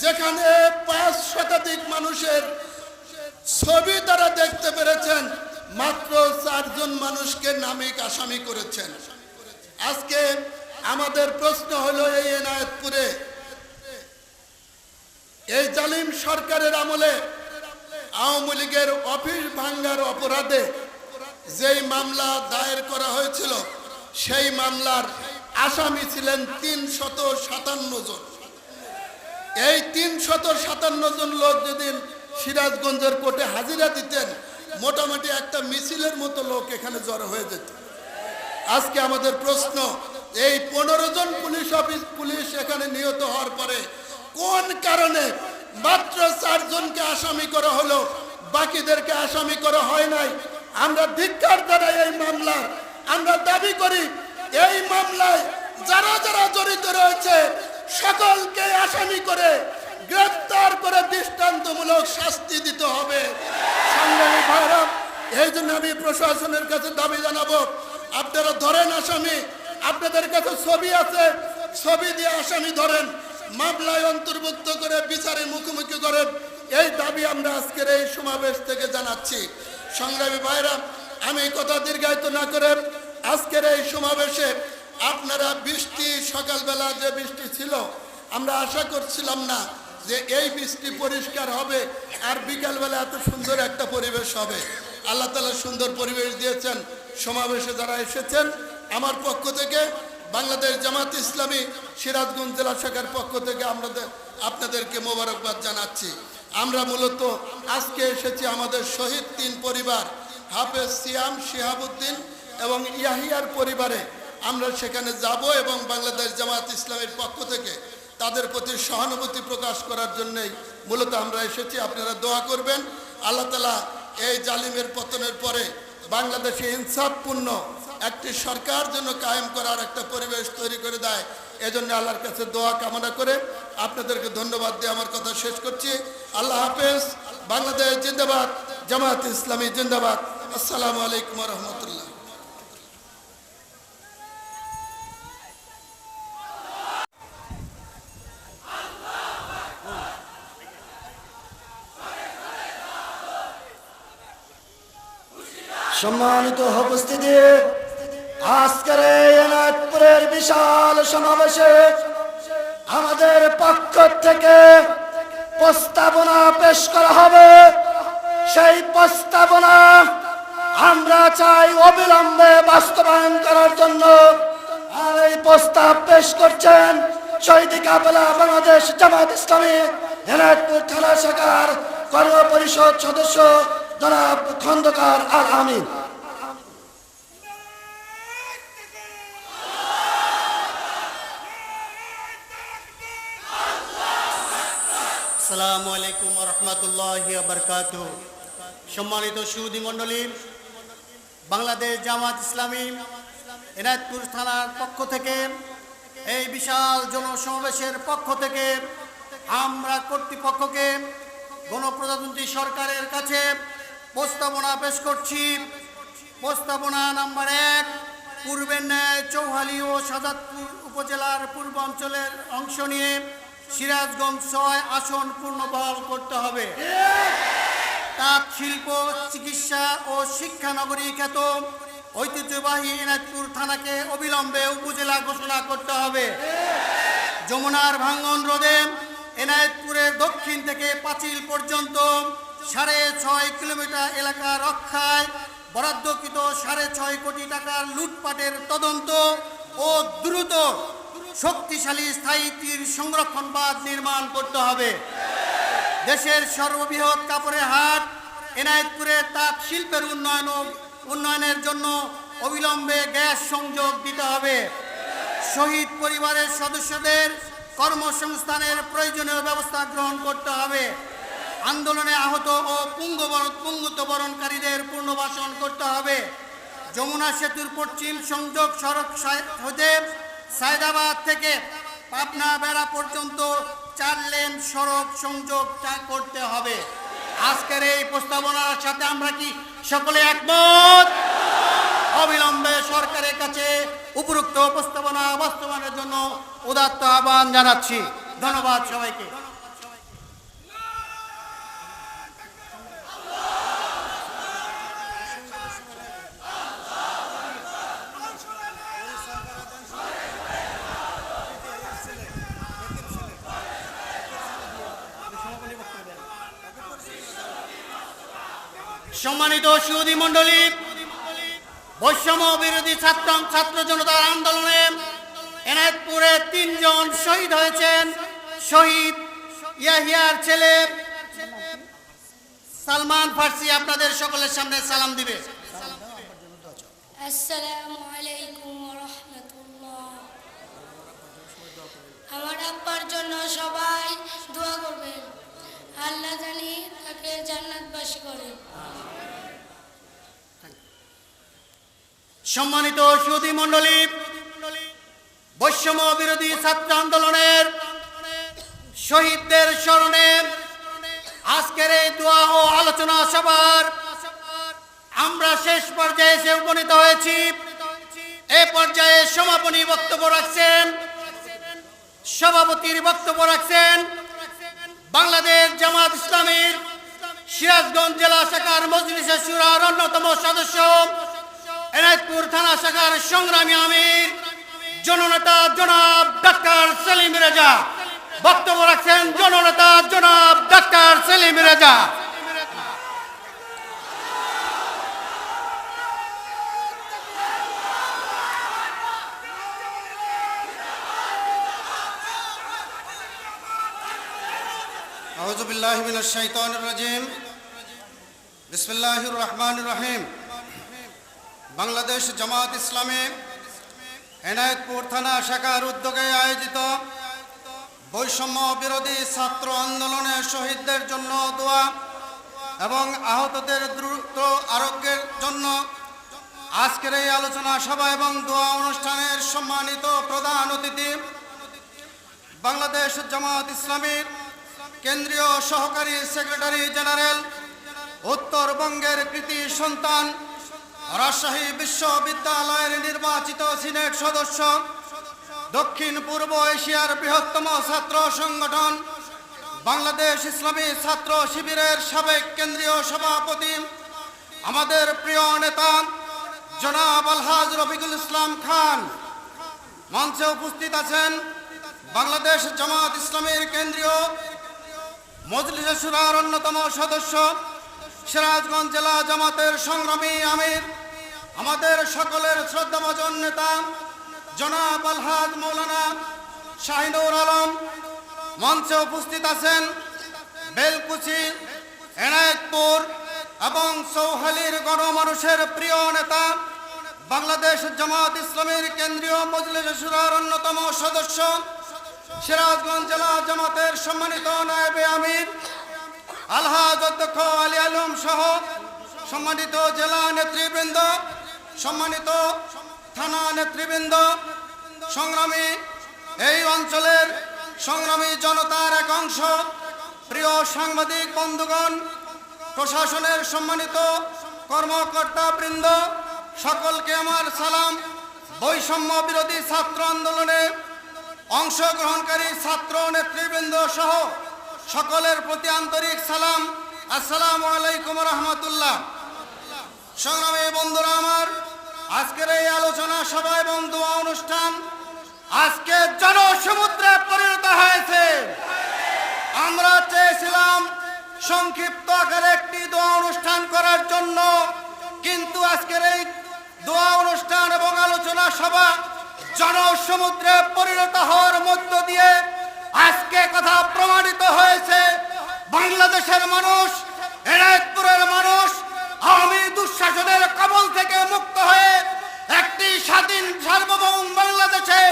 যেখানে 5 শতাধিক মানুষের ছবি তারা দেখতে পেরেছেন, মাত্র 4 জন মানুষকে নামিক আসামি করেছেন। আজকে আমাদের প্রশ্ন হলো, এই এনায়েতপুরে এই জালিম সরকারের আমলে আওয়ামী লীগের অফিস ভাঙ্গার অপরাধে যেই মামলা দায়ের করা হয়েছিল, সেই মামলার আসামি ছিলেন 357 জন। এই 357 জন লোক যেদিন সিরাজগঞ্জের কোর্টে হাজিরা দিতেন, মোটামুটি একটা মিছিলের মতো লোক এখানে জড়ো হয়ে যেত। আজকে আমাদের প্রশ্ন, এই 15 জন পুলিশ এখানে নিহত হওয়ার পরে কোন কারণে মাত্র 4 জনকে আসামি করা হলো, বাকিদেরকে আসামি করা হয় নাই? আমরা ধিক্কার জানাই এই মামলার। আমরা দাবি করি এই মামলায় যারা যারা জড়িত রয়েছে সকলকে আসামি করে গ্রেফতার করে দৃষ্টান্তমূলক শাস্তি দিতে হবে। সংগ্রামী ভাইরা, এই জন্য আমি প্রশাসনের কাছে দাবি জানাবো, আপনারা ধরেন আসামি, আপনাদের কাছে ছবি আছে, ছবি দিয়ে আসামি ধরেন, মামলায় অন্তর্ভুক্ত করে বিচারে মুখোমুখি করেন। এই দাবি আমরা আজকের এই সমাবেশ থেকে জানাচ্ছি। সংগ্রামী ভাইরা, আমি কথা দীর্ঘায়িত না করে আজকের এই সমাবেশে আপনারা বৃষ্টি, সকালবেলা যে বৃষ্টি ছিল, আমরা আশা করছিলাম না যে এই বৃষ্টি পরিষ্কার হবে আর বিকালবেলা এত সুন্দর একটা পরিবেশ হবে। আল্লাহ তাআলা সুন্দর পরিবেশ দিয়েছেন। সমাবেশে যারা এসেছেন, আমার পক্ষ থেকে, বাংলাদেশ জামাত ইসলামী সিরাজগঞ্জ জেলা শাখার পক্ষ থেকে আপনাদেরকে মোবারকবাদ জানাচ্ছি। আমরা মূলত আজকে এসেছি আমাদের শহীদ 3 পরিবার, হাফেজ সিয়াম, শিহাবুদ্দিন এবং ইয়াহিয়ার পরিবারে। আমরা সেখানে যাব এবং বাংলাদেশ জামাত ইসলামের পক্ষ থেকে তাদের প্রতি সহানুভূতি প্রকাশ করার জন্যই মূলত আমরা এসেছি। আপনারা দোয়া করবেন, আল্লাহ তাআলা এই জালিমের পতনের পরে বাংলাদেশে ইনসাফপূর্ণ একটি সরকার যেন কায়েম করার একটা পরিবেশ তৈরি করে দেয়। এজন্য আল্লাহর কাছে দোয়া কামনা করে আপনাদেরকে ধন্যবাদ দিয়ে আমার কথা শেষ করছি। আল্লাহ হাফেজ। বাংলাদেশ জিন্দাবাদ, জামাত ইসলামী জিন্দাবাদ। আসসালামু আলাইকুম ওয়া রাহমাতুল্লাহ। সম্মানিত উপস্থিতি, আজকের এই এনায়েতপুরের বিশাল সমাবেশে আমাদের পক্ষ থেকে প্রস্তাবনা পেশ করা হবে। সেই প্রস্তাবনা আমরা চাই অবিলম্বে বাস্তবায়ন করার জন্য। আর এই প্রস্তাব পেশ করছেন শহীদ কাফেলা বাংলাদেশ জামাত ইসলামী হেনায়তপুর থানা শাখার কর্ম পরিষদ সদস্য জনাব খন্দকার আল আমিন। আসসালামু আলাইকুম ওয়া রাহমাতুল্লাহি ওয়া বারাকাতুহু। সম্মানিত সুধী মণ্ডলী, বাংলাদেশ জামাত ইসলামী এনায়েতপুর থানার পক্ষ থেকে এই বিশাল জনসমাবেশের পক্ষ থেকে আমরা কর্তৃপক্ষকে গণপ্রজাতন্ত্রী সরকারের কাছে প্রস্তাবনা পেশ করছি। প্রস্তাবনা নাম্বার 1, পূর্বের ন্যায় চৌহালি ও সাজাদপুর উপজেলার পূর্বাঞ্চলের অংশ নিয়ে সিরাজগঞ্জ 6 আসন পুনর্বহাল করতে হবে। তাঁত শিল্প, চিকিৎসা ও শিক্ষা নগরী খ্যাত ঐতিহ্যবাহী এনায়েতপুর থানাকে অবিলম্বে উপজেলা ঘোষণা করতে হবে। যমুনার ভাঙ্গন রোধে এনায়েতপুরের দক্ষিণ থেকে পাঁচিল পর্যন্ত 6.5 কিলোমিটার এলাকা রক্ষায় বরাদ্দকৃত 6.5 কোটি টাকার লুটপাটের তদন্ত ও দ্রুত শক্তিশালী স্থায়ী তীর সংরক্ষণ বাঁধ নির্মাণ করতে হবে। দেশের সর্ববৃহৎ কাপড়ের হাট এনায়েতপুরের তাঁত শিল্পের উন্নয়নের জন্য অবিলম্বে গ্যাস সংযোগ দিতে হবে। শহীদ পরিবারের সদস্যদের কর্মসংস্থানের প্রয়োজনীয় ব্যবস্থা গ্রহণ করতে হবে। আন্দোলনে আহত ও পুঙ্গত্ববরণকারীদের পুনর্বাসন করতে হবে। যমুনা সেতুর পশ্চিম সংযোগ সড়ক হতে সায়দাবাদ থেকে পাবনা বেড়া পর্যন্ত 4 লেন সড়ক সংযোগ করতে হবে। আজকের এই প্রস্তাবনার সাথে আমরা কি সকলে একমত? অবিলম্বে সরকারের কাছে উপরোক্ত প্রস্তাবনা বাস্তবায়নের জন্য উদাত্ত আহ্বান জানাচ্ছি। ধন্যবাদ সবাইকে। সম্মানিত সুধী মণ্ডলী, বৈষম্য বিরোধী ছাত্র জনতার আন্দোলনে এনায়েতপুরে 3 জন শহীদ হয়েছেন। শহীদ ইয়াহিয়ার ছেলে সালমান ফার্সি আপনাদের সকলের সামনে সালাম দিবে। আসসালামু আলাইকুম ওয়া রাহমাতুল্লাহ। আমার আব্বার জন্য সবাই দোয়া করবেন, আল্লাহ জানি তাকে জান্নাতবাসী করে। সম্মানিত সুধী মণ্ডলী, বৈষম্য বিরোধী ছাত্র আন্দোলনের শহীদদের স্মরণে আজকের এই দোয়া ও আলোচনা সভার আমরা শেষ পর্যায়ে এসে উপনীত হয়েছি। এই পর্যায়ে সমাপনী বক্তব্য রাখছেন, সভাপতির বক্তব্য রাখছেন বাংলাদেশ জামাত ইসলামীর সিরাজগঞ্জ জেলা শাখার মজলিসে শুরার অন্যতম সদস্য, এনায়েতপুর থানা শাখার সংগ্রামী আমির জননেতা জনাব ডাক্তার সেলিম রেজা। বক্তব্য রাখছেন জননেতা জনাব ডাক্তার সেলিম রেজা। আউযু বিল্লাহি মিনাশ শাইতানির রাজিম। বিসমিল্লাহির রহমানির রহিম। বাংলাদেশ জামাত ইসলামী এনায়েতপুর থানা শাখার উদ্যোগে আয়োজিত বৈষম্য বিরোধী ছাত্র আন্দোলনে শহীদদের জন্য দোয়া এবং আহতদের দ্রুত আরোগ্যের জন্য আজকের এই আলোচনা সভা এবং দোয়া অনুষ্ঠানের সম্মানিত প্রধান অতিথি বাংলাদেশ জামাত ইসলামীর কেন্দ্রীয় সহকারী সেক্রেটারি জেনারেল, উত্তরবঙ্গের কৃতি সন্তান, রাজশাহী বিশ্ববিদ্যালয়ের নির্বাচিত সিনেট সদস্য, দক্ষিণ পূর্ব এশিয়ার বৃহত্তম ছাত্র সংগঠন বাংলাদেশ ইসলামী ছাত্র শিবিরের সাবেক কেন্দ্রীয় সভাপতি, আমাদের প্রিয় নেতা জনাব আলহাজ রফিকুল ইসলাম খান। মঞ্চে উপস্থিত আছেন বাংলাদেশ জামাত ইসলামীর কেন্দ্রীয় মজলিসে শুরার অন্যতম সদস্য সিরাজগঞ্জ জেলা জামাতের সংগ্রামী আমির, আমাদের সকলের শ্রদ্ধাভাজন নেতা জনাব আলহাজ মৌলানা শাহিনুর আলম মঞ্চে উপস্থিত আছেন। বেলকুচি, এনায়েতপুর এবং সৌহালির গণমানুষের প্রিয় নেতা, বাংলাদেশ জামাত ইসলামীর কেন্দ্রীয় মজলিস শুরার অন্যতম সদস্য, সিরাজগঞ্জ জেলা জামাতের সম্মানিত নায়েবে আমির আলহাজ অধ্যক্ষ আলী আলম সহ সম্মানিত জেলা নেতৃবৃন্দ, সম্মানিত থানা নেতৃবৃন্দ, সংগ্রামী এই অঞ্চলের সংগ্রামী জনতার এক অংশ, প্রিয় সাংবাদিক বন্ধুগণ, প্রশাসনের সম্মানিত কর্মকর্তা বৃন্দ, সকলকে আমার সালাম। বৈষম্য বিরোধী ছাত্র আন্দোলনে অংশগ্রহণকারী ছাত্র নেতৃবৃন্দ সহ সকলের প্রতি আন্তরিক সালাম। আসসালামু আলাইকুম রহমতুল্লাহ। সংগ্রামী বন্ধুরা আমার, আজকের এই আলোচনা সভা এবং দোয়া অনুষ্ঠান আজকে জনসমুদ্রে পরিণত হয়েছে। আমরা চেয়েছিলাম সংক্ষিপ্ত আকারে একটি দোয়া অনুষ্ঠান করার জন্য, কিন্তু আজকের এই দোয়া অনুষ্ঠান এবং আলোচনা সভা জনসমুদ্রে পরিণত হওয়ার মধ্য দিয়ে আজকে কথা প্রমাণিত হয়েছে, বাংলাদেশের মানুষ, এনায়েতপুরের মানুষ আওয়ামী দুঃশাসনের কবল থেকে মুক্ত হয়ে একটি স্বাধীন সার্বভৌম বাংলাদেশে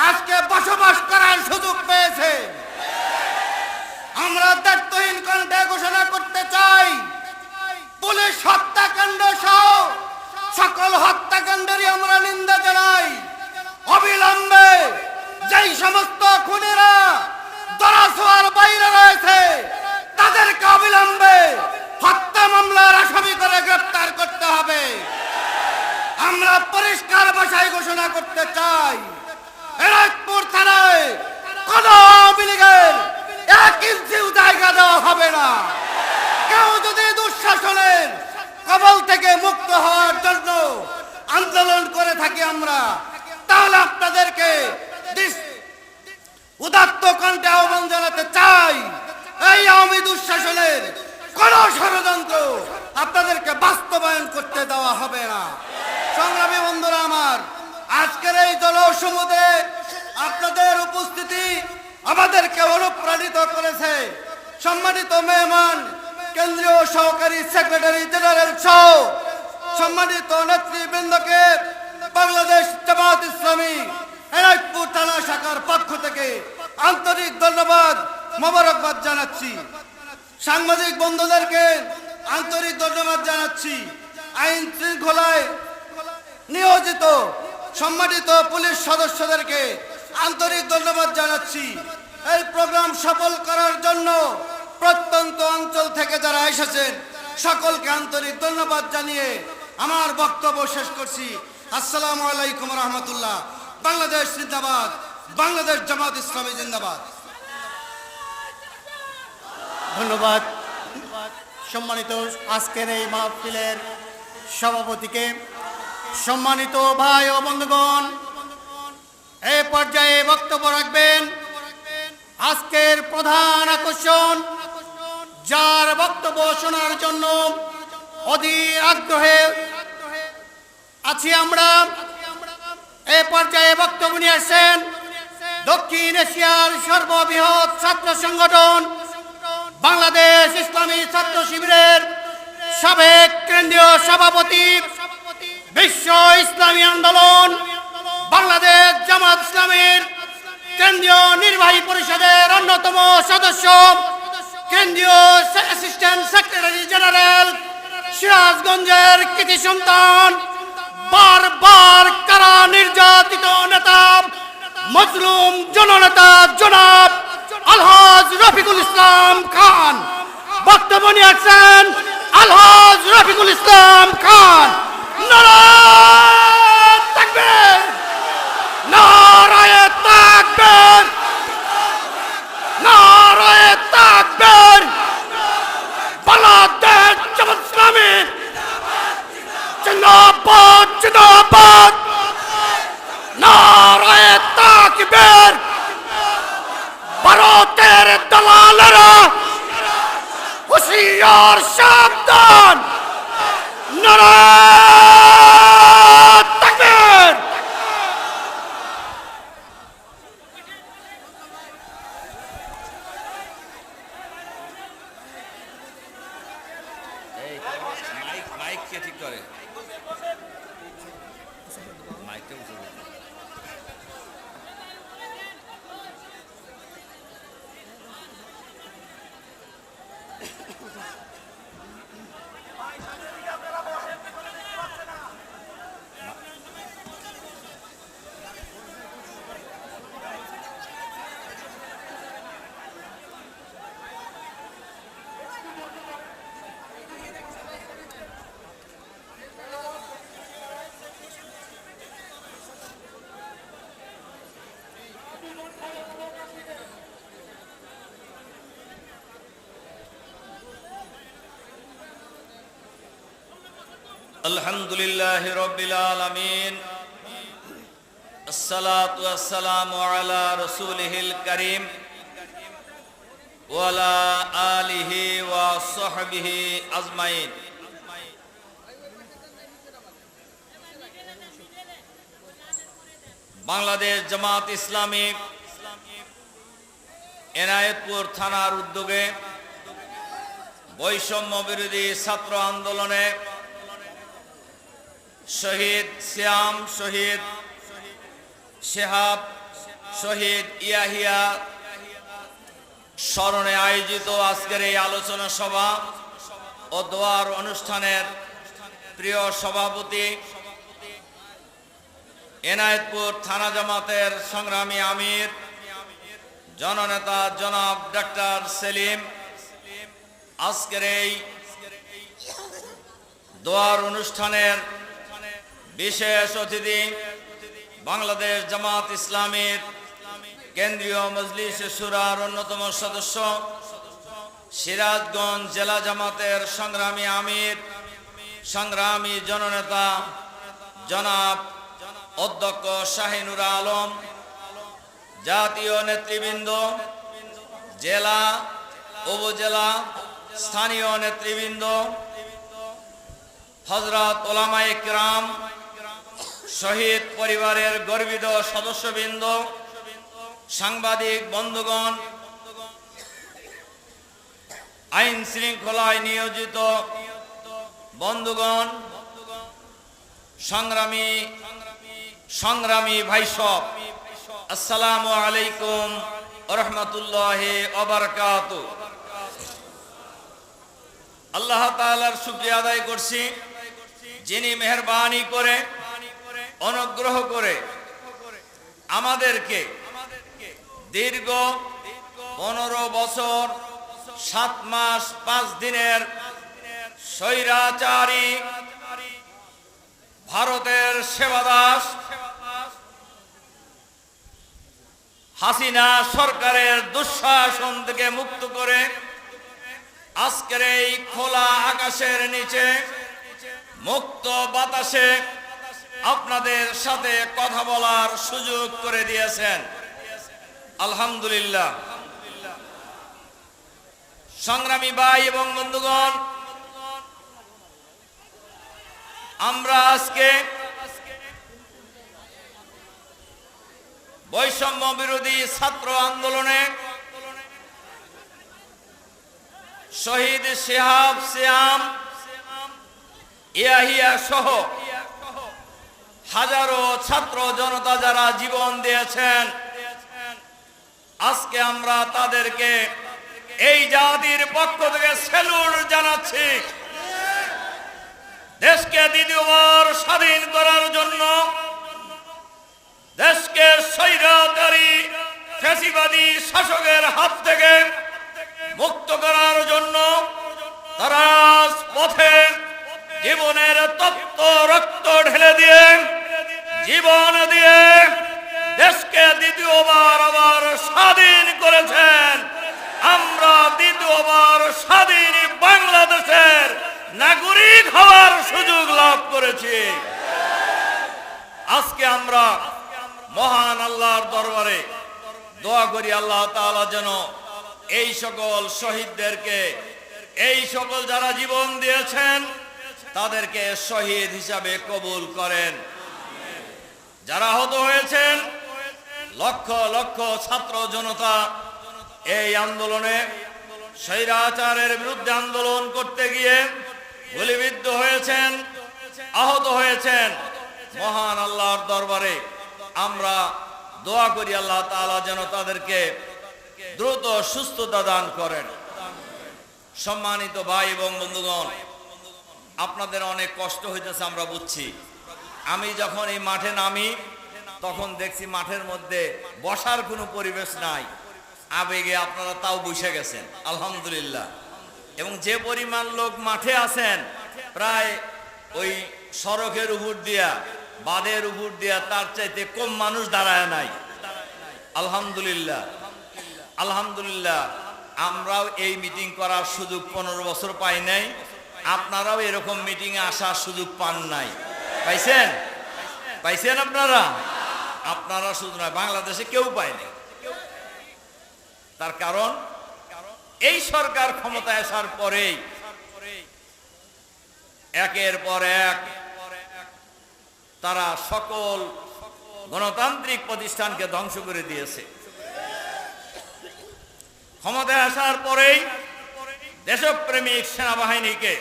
আজকে বসবাস করার সুযোগ পেয়েছে। আমরা দায়িত্বহীন কণ্ঠে ঘোষণা করতে চাই, পুলিশ হত্যাকাণ্ড সহ সকল হত্যাকাণ্ডেরই আমরা নিন্দা জানাই। অবিলম্বে যেই সমস্ত খুনিরা দরাছোঁয়ার বাইরে রয়েছে তাদেরকে অবিলম্বে হত্যা মামলার আসামি করে গ্রেফতার করতে হবে। আমরা পরিষ্কার ভাষায় ঘোষণা করতে চাই, এনায়েতপুর থানায় কোন আওয়ামী লীগের 1 ইঞ্চিও জায়গা দেওয়া হবে না। কেউ যদি দুঃশাসনের কবল থেকে মুক্ত হওয়ার জন্য আন্দোলন করে থাকি আমরা, তাহলে আপনাদেরকে উদাত্ত কণ্ঠে আহ্বান জানাতে চাই, এই আওয়ামী দুঃশাসনের কোন ষড়যন্ত্র আপনাদেরকে বাস্তবায়ন করতে দেওয়া হবে না। সংগ্রামী বন্ধুরা আমার, আজকের এই জনসমুদ্রে আপনাদের উপস্থিতি আমাদেরকে অনুপ্রাণিত করেছে। সম্মানিত মেহমান, কেন্দ্রীয় সহকারী সেক্রেটারি জেনারেল সহ সম্মানিত নেতৃবৃন্দকে বাংলাদেশ জামাত ইসলামী এনায়েতপুর থানা শাখার পক্ষ থেকে আন্তরিক ধন্যবাদ, মোবারকবাদ জানাচ্ছি। সাংবাদিক বন্ধুদেরকে আন্তরিক ধন্যবাদ জানাচ্ছি। আইন শৃঙ্খলায় নিয়োজিত সম্মানিত পুলিশ সদস্যদেরকে আন্তরিক ধন্যবাদ জানাচ্ছি। এই প্রোগ্রাম সফল করার জন্য প্রত্যন্ত অঞ্চল থেকে যারা এসেছেন সকলকে আন্তরিক ধন্যবাদ জানিয়ে আমার বক্তব্য শেষ করছি। আসসালামু আলাইকুম রহমতুল্লাহ। বাংলাদেশ জিন্দাবাদ, বাংলাদেশ জামাত ইসলামী জিন্দাবাদ। ধন্যবাদ সম্মানিত আজকের এই মাহফিলের সভাপতিকে। সম্মানিত ভাই ও বন্ধুগণ, এই পর্যায়ে বক্তব্য রাখবেন আজকের প্রধান আকর্ষণ, যার বক্তব্য শোনার জন্য অধীর আগ্রহে আছি আমরা। এই পর্যায়ে বক্তব্য নিয়ে আসছেন দক্ষিণ এশিয়ার সর্ববৃহৎ ছাত্র সংগঠন বাংলাদেশ ইসলামী ছাত্র শিবিরের সাবেক কেন্দ্রীয় সভাপতি, বিশ্ব ইসলামী আন্দোলন বাংলাদেশ জামাত ইসলামীর কেন্দ্রীয় নির্বাহী পরিষদের অন্যতম সদস্য, কেন্দ্রীয় অ্যাসিস্ট্যান্ট সেক্রেটারি জেনারেল, সিরাজগঞ্জের কৃতি সন্তান, বারবার কারা নির্যাতিত নেতা, মজলুম জননেতা জনাব আলহাজ রফিকুল ইসলাম খান বক্তব্য নিয়ে আসছেন। আলহাজ রফিকুল ইসলাম খান, নারায়ে তাকবীর, নারায়ে তাকবীর, নারায়ে তাকবীর। বাংলাদেশ জামাত ইসলামী জিন্দাবাদ, জিন্দাবাদ। নারায়ে তাকবীর। ভারতের দালালেরা হুঁশিয়ার সাবধান। নারায়ে তাকবীর। মাইক কে ঠিক করে? মাইকটা বুঝে আলহামদুলিল্লাহি রাব্বিল আলামিন, আসসালাতু ওয়াসসালামু আলা রাসূলিহিল কারীম ওয়া আলা আলিহি ওয়া সাহবিহি আজমাইন। বাংলাদেশ জামাত ইসলামী এনায়েতপুর থানার উদ্যোগে বৈষম্য বিরোধী ছাত্র আন্দোলনে শহীদ শ্যাম, শহীদ শেহাব, শহীদ ইয়াহিয়া স্মরণে আয়োজিত আজকের এই আলোচনা সভা ও দোয়ার অনুষ্ঠানের প্রিয় সভাপতি, এনায়েতপুর থানা জামাতের সংগ্রামী আমির জননেতা জনাব ডাক্তার সেলিম, আজকের এই দোয়ার অনুষ্ঠানের বিশেষ অতিথি বাংলাদেশ জামাত ইসলামীর কেন্দ্রীয় মজলিস শুরার অন্যতম সদস্য, সিরাজগঞ্জ জেলা জামাতের সংগ্রামী আমির, সংগ্রামী জননেতা জনাব অধ্যক্ষ শাহিনুর আলম, জাতীয় নেতৃবৃন্দ, জেলা উপজেলা স্থানীয় নেতৃবৃন্দ, হযরত উলামায়ে কিরাম, শহীদ পরিবারের গর্বিত সদস্যবৃন্দ, সাংবাদিক বন্ধুগণ, আইন শৃঙ্খলায় নিয়োজিত বন্ধুগণ, সংগ্রামী ভাইসব, আসসালামু আলাইকুম ওয়া রাহমাতুল্লাহি ওয়া বারাকাতুহু। আল্লাহ তাআলার শুকরিয়া আদায় করছি, যিনি মেহেরবানি করে অনুগ্রহ করে আমাদেরকে দীর্ঘ 15 বছর 7 মাস 5 দিনের স্বৈরাচারী ভারতের সেবাদাস হাসিনা সরকারের দুঃশাসন থেকে মুক্ত করে আজকের এই খোলা আকাশের নিচে মুক্ত বাতাসে আপনাদের সাথে কথা বলার সুযোগ করে দিয়েছেন, আলহামদুলিল্লাহ। সংগ্রামী ভাই এবং বন্ধুগণ, আমরা আজকে বৈষম্য বিরোধী ছাত্র আন্দোলনে শহীদ শেহাব, শ্যাম, ইয়াহিয়া সহ হাজারো ছাত্র জনতা যারা জীবন দিয়েছেন, আজকে আমরা তাদেরকে এই জাতির পক্ষ থেকে স্যালুট জানাচ্ছি। দেশকে দ্বিতীয়বার স্বাধীন করার জন্য, দেশকে স্বৈরাচারী ফ্যাসিবাদী শাসকের হাত থেকে মুক্ত করার জন্য তারা পথে জীবনের তপ্ত রক্ত ঢেলে দিয়ে, জীবন দিয়ে দেশকে দ্বিতীয়বার আবার স্বাধীন করেছেন। আমরা দ্বিতীয়বার স্বাধীন বাংলাদেশের নাগরিক হওয়ার সুযোগ লাভ করেছি। আজকে আমরা মহান আল্লাহর দরবারে দোয়া করি, আল্লাহ তাআলা যেন এই সকল শহীদদেরকে, এই সকল যারা জীবন দিয়েছেন তাদেরকে শহীদ হিসাবে কবুল করেন। যারা আহত হয়েছেন, লক্ষ লক্ষ ছাত্র জনতা এই আন্দোলনে স্বৈরাচারের বিরুদ্ধে আন্দোলন করতে গিয়ে গুলিবিদ্ধ হয়েছেন, আহত হয়েছেন। মহান আল্লাহর দরবারে আমরা দোয়া করি আল্লাহ তাআলা যেন তাদেরকে দ্রুত সুস্থতা দান করেন। সম্মানিত ভাই এবং বন্ধুগণ, আপনাদের অনেক কষ্ট হইতেছে আমরা বুঝছি। আমি যখন এই মাঠে নামি তখন দেখছি মাঠের মধ্যে বসার কোনো পরিবেশ নাই। আবেগে আপনারা তাও বসে গেছেন, আলহামদুলিল্লাহ। এবং যে পরিমাণ লোক মাঠে আছেন, প্রায় ওই সড়কের উপর দিয়া, বাঁধের উপর দিয়া তার চাইতে কম মানুষ দাঁড়ায় নাই, আলহামদুলিল্লাহ। আলহামদুলিল্লাহ, আমরাও এই মিটিং করার সুযোগ 15 বছর পাই নাই। আপনারাও এরকম মিটিংয়ে আসার সুযোগ পান নাই। পাইছেন? পাইছেন আপনারা? আপনারা শুধু নয়, বাংলাদেশে কেউ পায়নি। তার কারণ এই সরকার ক্ষমতায় আসার পরেই একের পর এক তারা সকল গণতান্ত্রিক প্রতিষ্ঠানকে ধ্বংস করে দিয়েছে। ক্ষমতায় আসার পরেই দেশপ্রেমিক সেনাবাহিনীকে,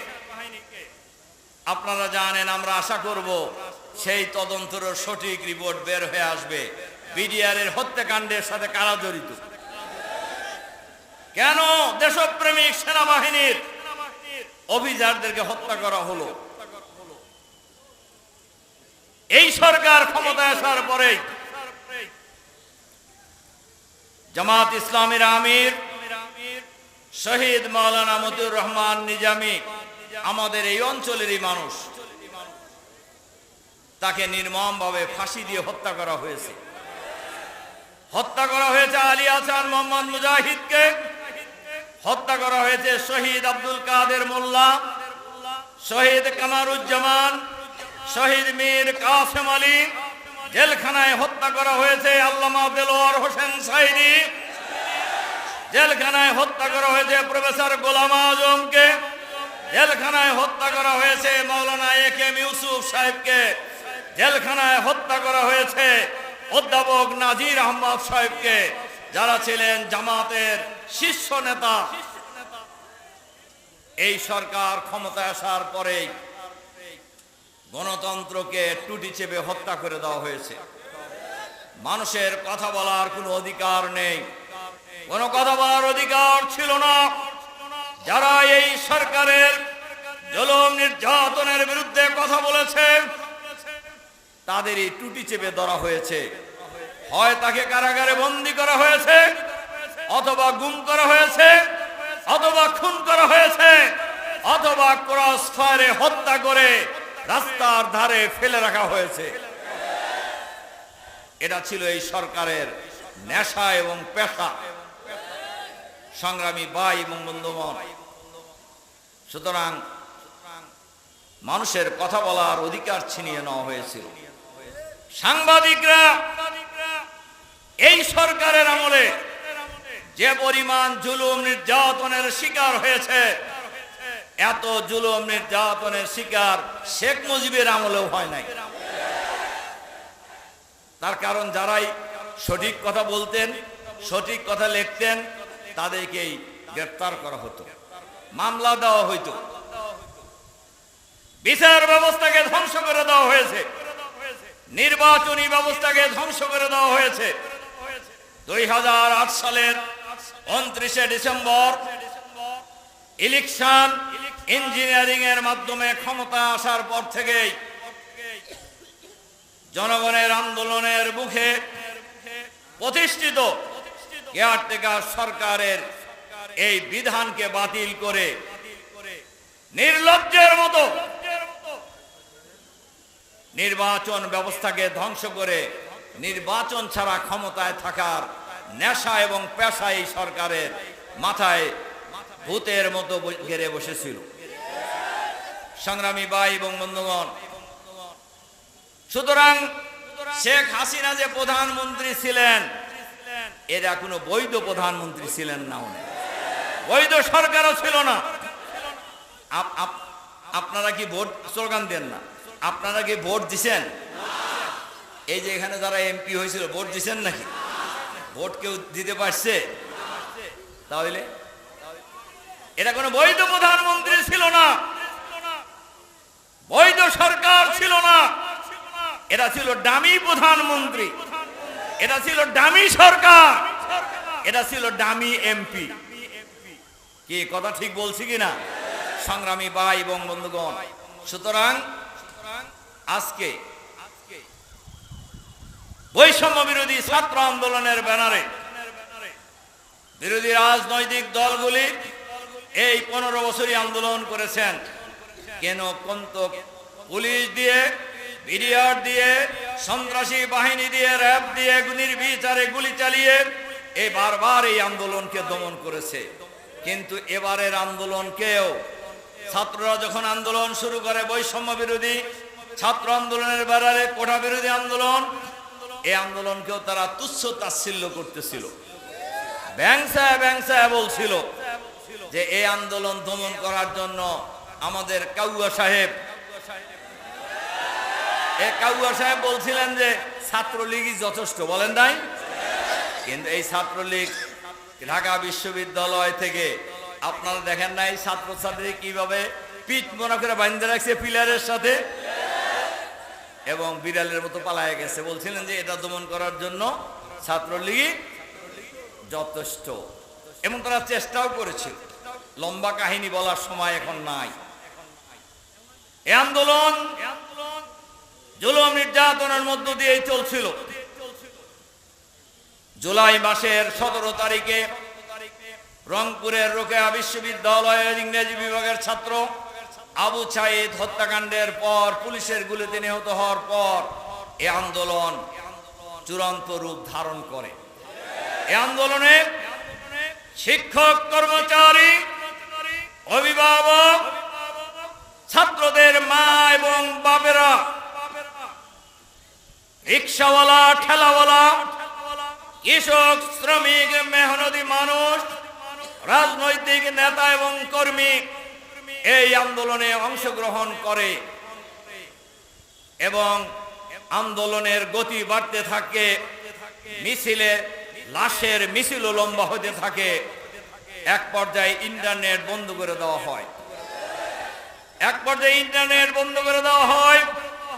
আপনারা জানেন, আমরা আশা করব সেই তদন্তের সঠিক রিপোর্ট বের হয়ে আসবে। বিডিআর এর হত্যাকাণ্ডের সাথে কারা জড়িত, কেন দেশপ্রেমিক সেনাবাহিনীর অফিসারদেরকে হত্যা করা হলো। এই সরকার ক্ষমতায় আসার পরেই জামাত ইসলামের আমির শহীদ মাওলানা মতিউর রহমান নিজামী, আমাদের এই অঞ্চলেরই মানুষ, তাকে নির্মমভাবে ফাঁসি দিয়ে হত্যা করা হয়েছে। হত্যা করা হয়েছে আলী হাসান মোহাম্মদ মুজাহিদকে, হত্যা করা হয়েছে শহীদ আব্দুল কাদের মোল্লা, শহীদ কামারুজ্জামান, শহীদ মীর কাসেম আলী। জেলখানায় হত্যা করা হয়েছে আল্লামা দেলোয়ার হোসেন সাইদি, জেলখানায় হত্যা করা হয়েছে প্রফেসর গোলাম আজমকে, জেলখানায় হত্যা করা হয়েছে মাওলানা একেএম ইউসুফ সাহেবকে, জেলখানায় হত্যা করা হয়েছে অধ্যাপক নাজির আহমদ সাহেবকে, যারা ছিলেন জামাতের শীর্ষ নেতা। এই সরকার ক্ষমতায় আসার পরেই গণতন্ত্রকে টুটি চেপে হত্যা করে দেওয়া হয়েছে। মানুষের কথা বলার কোনো অধিকার নেই, কোনো কথা বলার অধিকার ছিল না। যারা এই সরকারের জুলুম নির্যাতনের বিরুদ্ধে কথা বলেছে, তাদেরই টুটি চেপে ধরা হয়েছে। হয় তাকে কারাগারে বন্দী করা হয়েছে, অথবা গুম করা হয়েছে, অথবা খুন করা হয়েছে, অথবা ক্রস ফায়ারে হত্যা করে রাস্তার ধারে ফেলে রাখা হয়েছে। এটা ছিল এই সরকারের নেশা এবং পেশা। সংগ্রামী ভাই এবং বন্ধুগণ, সুতরাং মানুষের কথা বলার অধিকার ছিনিয়ে নেওয়া হয়েছিল। সাংবাদিকরা এই সরকারের আমলে যে পরিমাণ জুলুম নির্যাতনের শিকার হয়েছে, এত জুলুম নির্যাতনের শিকার শেখ মুজিবের আমলেও হয় নাই। তার কারণ যারাই সঠিক কথা বলতেন, সঠিক কথা লিখতেন, তাদেরকেই গ্রেফতার করা হতো, মামলা দেওয়া হইতো। বিচার ব্যবস্থাকে ধ্বংস করে দেওয়া হয়েছে, নির্বাচনী ব্যবস্থাকে ধ্বংস করে দেওয়া হয়েছে। 2008 সালের 29 ডিসেম্বর ইলেকশন ইঞ্জিনিয়ারিং এর মাধ্যমে ক্ষমতা আসার পর থেকেই জনগণের আন্দোলনের মুখে প্রতিষ্ঠিত কেয়ারটেকার সরকারের এই বিধানকে বাতিল করে নির্লজ্জের মতো নির্বাচন ব্যবস্থাকে ধ্বংস করে নির্বাচন ছাড়া ক্ষমতায় থাকার নেশা এবং পেশা এই সরকারের মাথায় ভূতের মতো ঘেরে বসেছিল। সংগ্রামী ভাই এবং বন্ধুগণ, সুতরাং শেখ হাসিনা যে প্রধানমন্ত্রী ছিলেন, এরা কোনো বৈধ প্রধানমন্ত্রী ছিলেন না, বৈধ সরকারও ছিল না। আপনারা কি ভোট স্লোগান দেন না? আপনারা কি ভোট দিছেন? এই যে এখানে যারা এমপি হয়েছিল ভোট দিছেন নাকি? ভোট কেউ দিতে পারছে? তাহলে এটা কোনো বৈধ প্রধানমন্ত্রী ছিল না, বৈধ সরকার ছিল না, এটা ছিল ডামি প্রধানমন্ত্রী, এটা ছিল ডামি সরকার, এটা ছিল ডামি এমপি। কি কথা ঠিক বলছি কিনা সংগ্রামী ভাই এবং বন্ধুগণ? সুতরাং আজকে বৈষম্য বিরোধী ছাত্র আন্দোলনের ব্যানারে বিরোধী রাজনৈতিক দলগুলি এই 15 বছরই আন্দোলন করেছেন। কেন কোন্ত পুলিশ দিয়ে, বিডিআর দিয়ে, সন্ত্রাসী বাহিনী দিয়ে, র্যাব দিয়ে নির্বিচারে গুলি চালিয়ে এই বারবার এই আন্দোলনকে দমন করেছে। কিন্তু এবারের আন্দোলনকেও ছাত্ররা যখন আন্দোলন শুরু করে বৈষম্য বিরোধী ছাত্র আন্দোলনের ব্যাপারে কোটা বিরোধী আন্দোলন, এই আন্দোলনকেও তারা তুচ্ছ তাচ্ছিল্য করতেছিল, ব্যাংসায় বলছিল যে এই আন্দোলন দমন করার জন্য আমাদের কাউয়া সাহেব বলছিলেন যে ছাত্রলীগই যথেষ্ট, বলেন নাই? কিন্তু এই ছাত্রলীগ ঢাকা বিশ্ববিদ্যালয় থেকে আপনারা দেখেন নাই ছাত্রছাত্রী কিভাবে পিঠ মনে করে বাঁধতে রাখছে পিলারের সাথে এবং বিড়ালের মতো পালায় গেছে। বলছিলেন যে এটা দমন করার জন্য ছাত্রলীগ যথেষ্ট এবং তারা চেষ্টাও করেছিল। লম্বা কাহিনী বলার সময় এখন নাই। এই আন্দোলন জুলুম নির্যাতনের মধ্য দিয়েই চলছিল। জুলাই মাসের 17 তারিখে রংপুরের রোকেয়া বিশ্ববিদ্যালয়ের ইংরেজি বিভাগের ছাত্র আবু সাঈদ হত্যাকাণ্ডের পর পুলিশের গুলিতে নিহত হওয়ার পর এই আন্দোলন চূড়ান্ত রূপ ধারণ করে। এই আন্দোলনে শিক্ষক, কর্মচারী, অভিভাবক, ছাত্রদের মা এবং বাপেরা, রিক্সাওয়ালা, ঠেলাওয়ালা, কৃষক, শ্রমিক, মেহনতি মানুষ, রাজনৈতিক নেতা এবং কর্মী এই আন্দোলনে অংশগ্রহণ করে এবং আন্দোলনের গতি বাড়তে থাকে। মিছিলে লাশের মিছিলও লম্বা হতে থাকে। এক পর্যায়ে ইন্টারনেট বন্ধ করে দেওয়া হয়,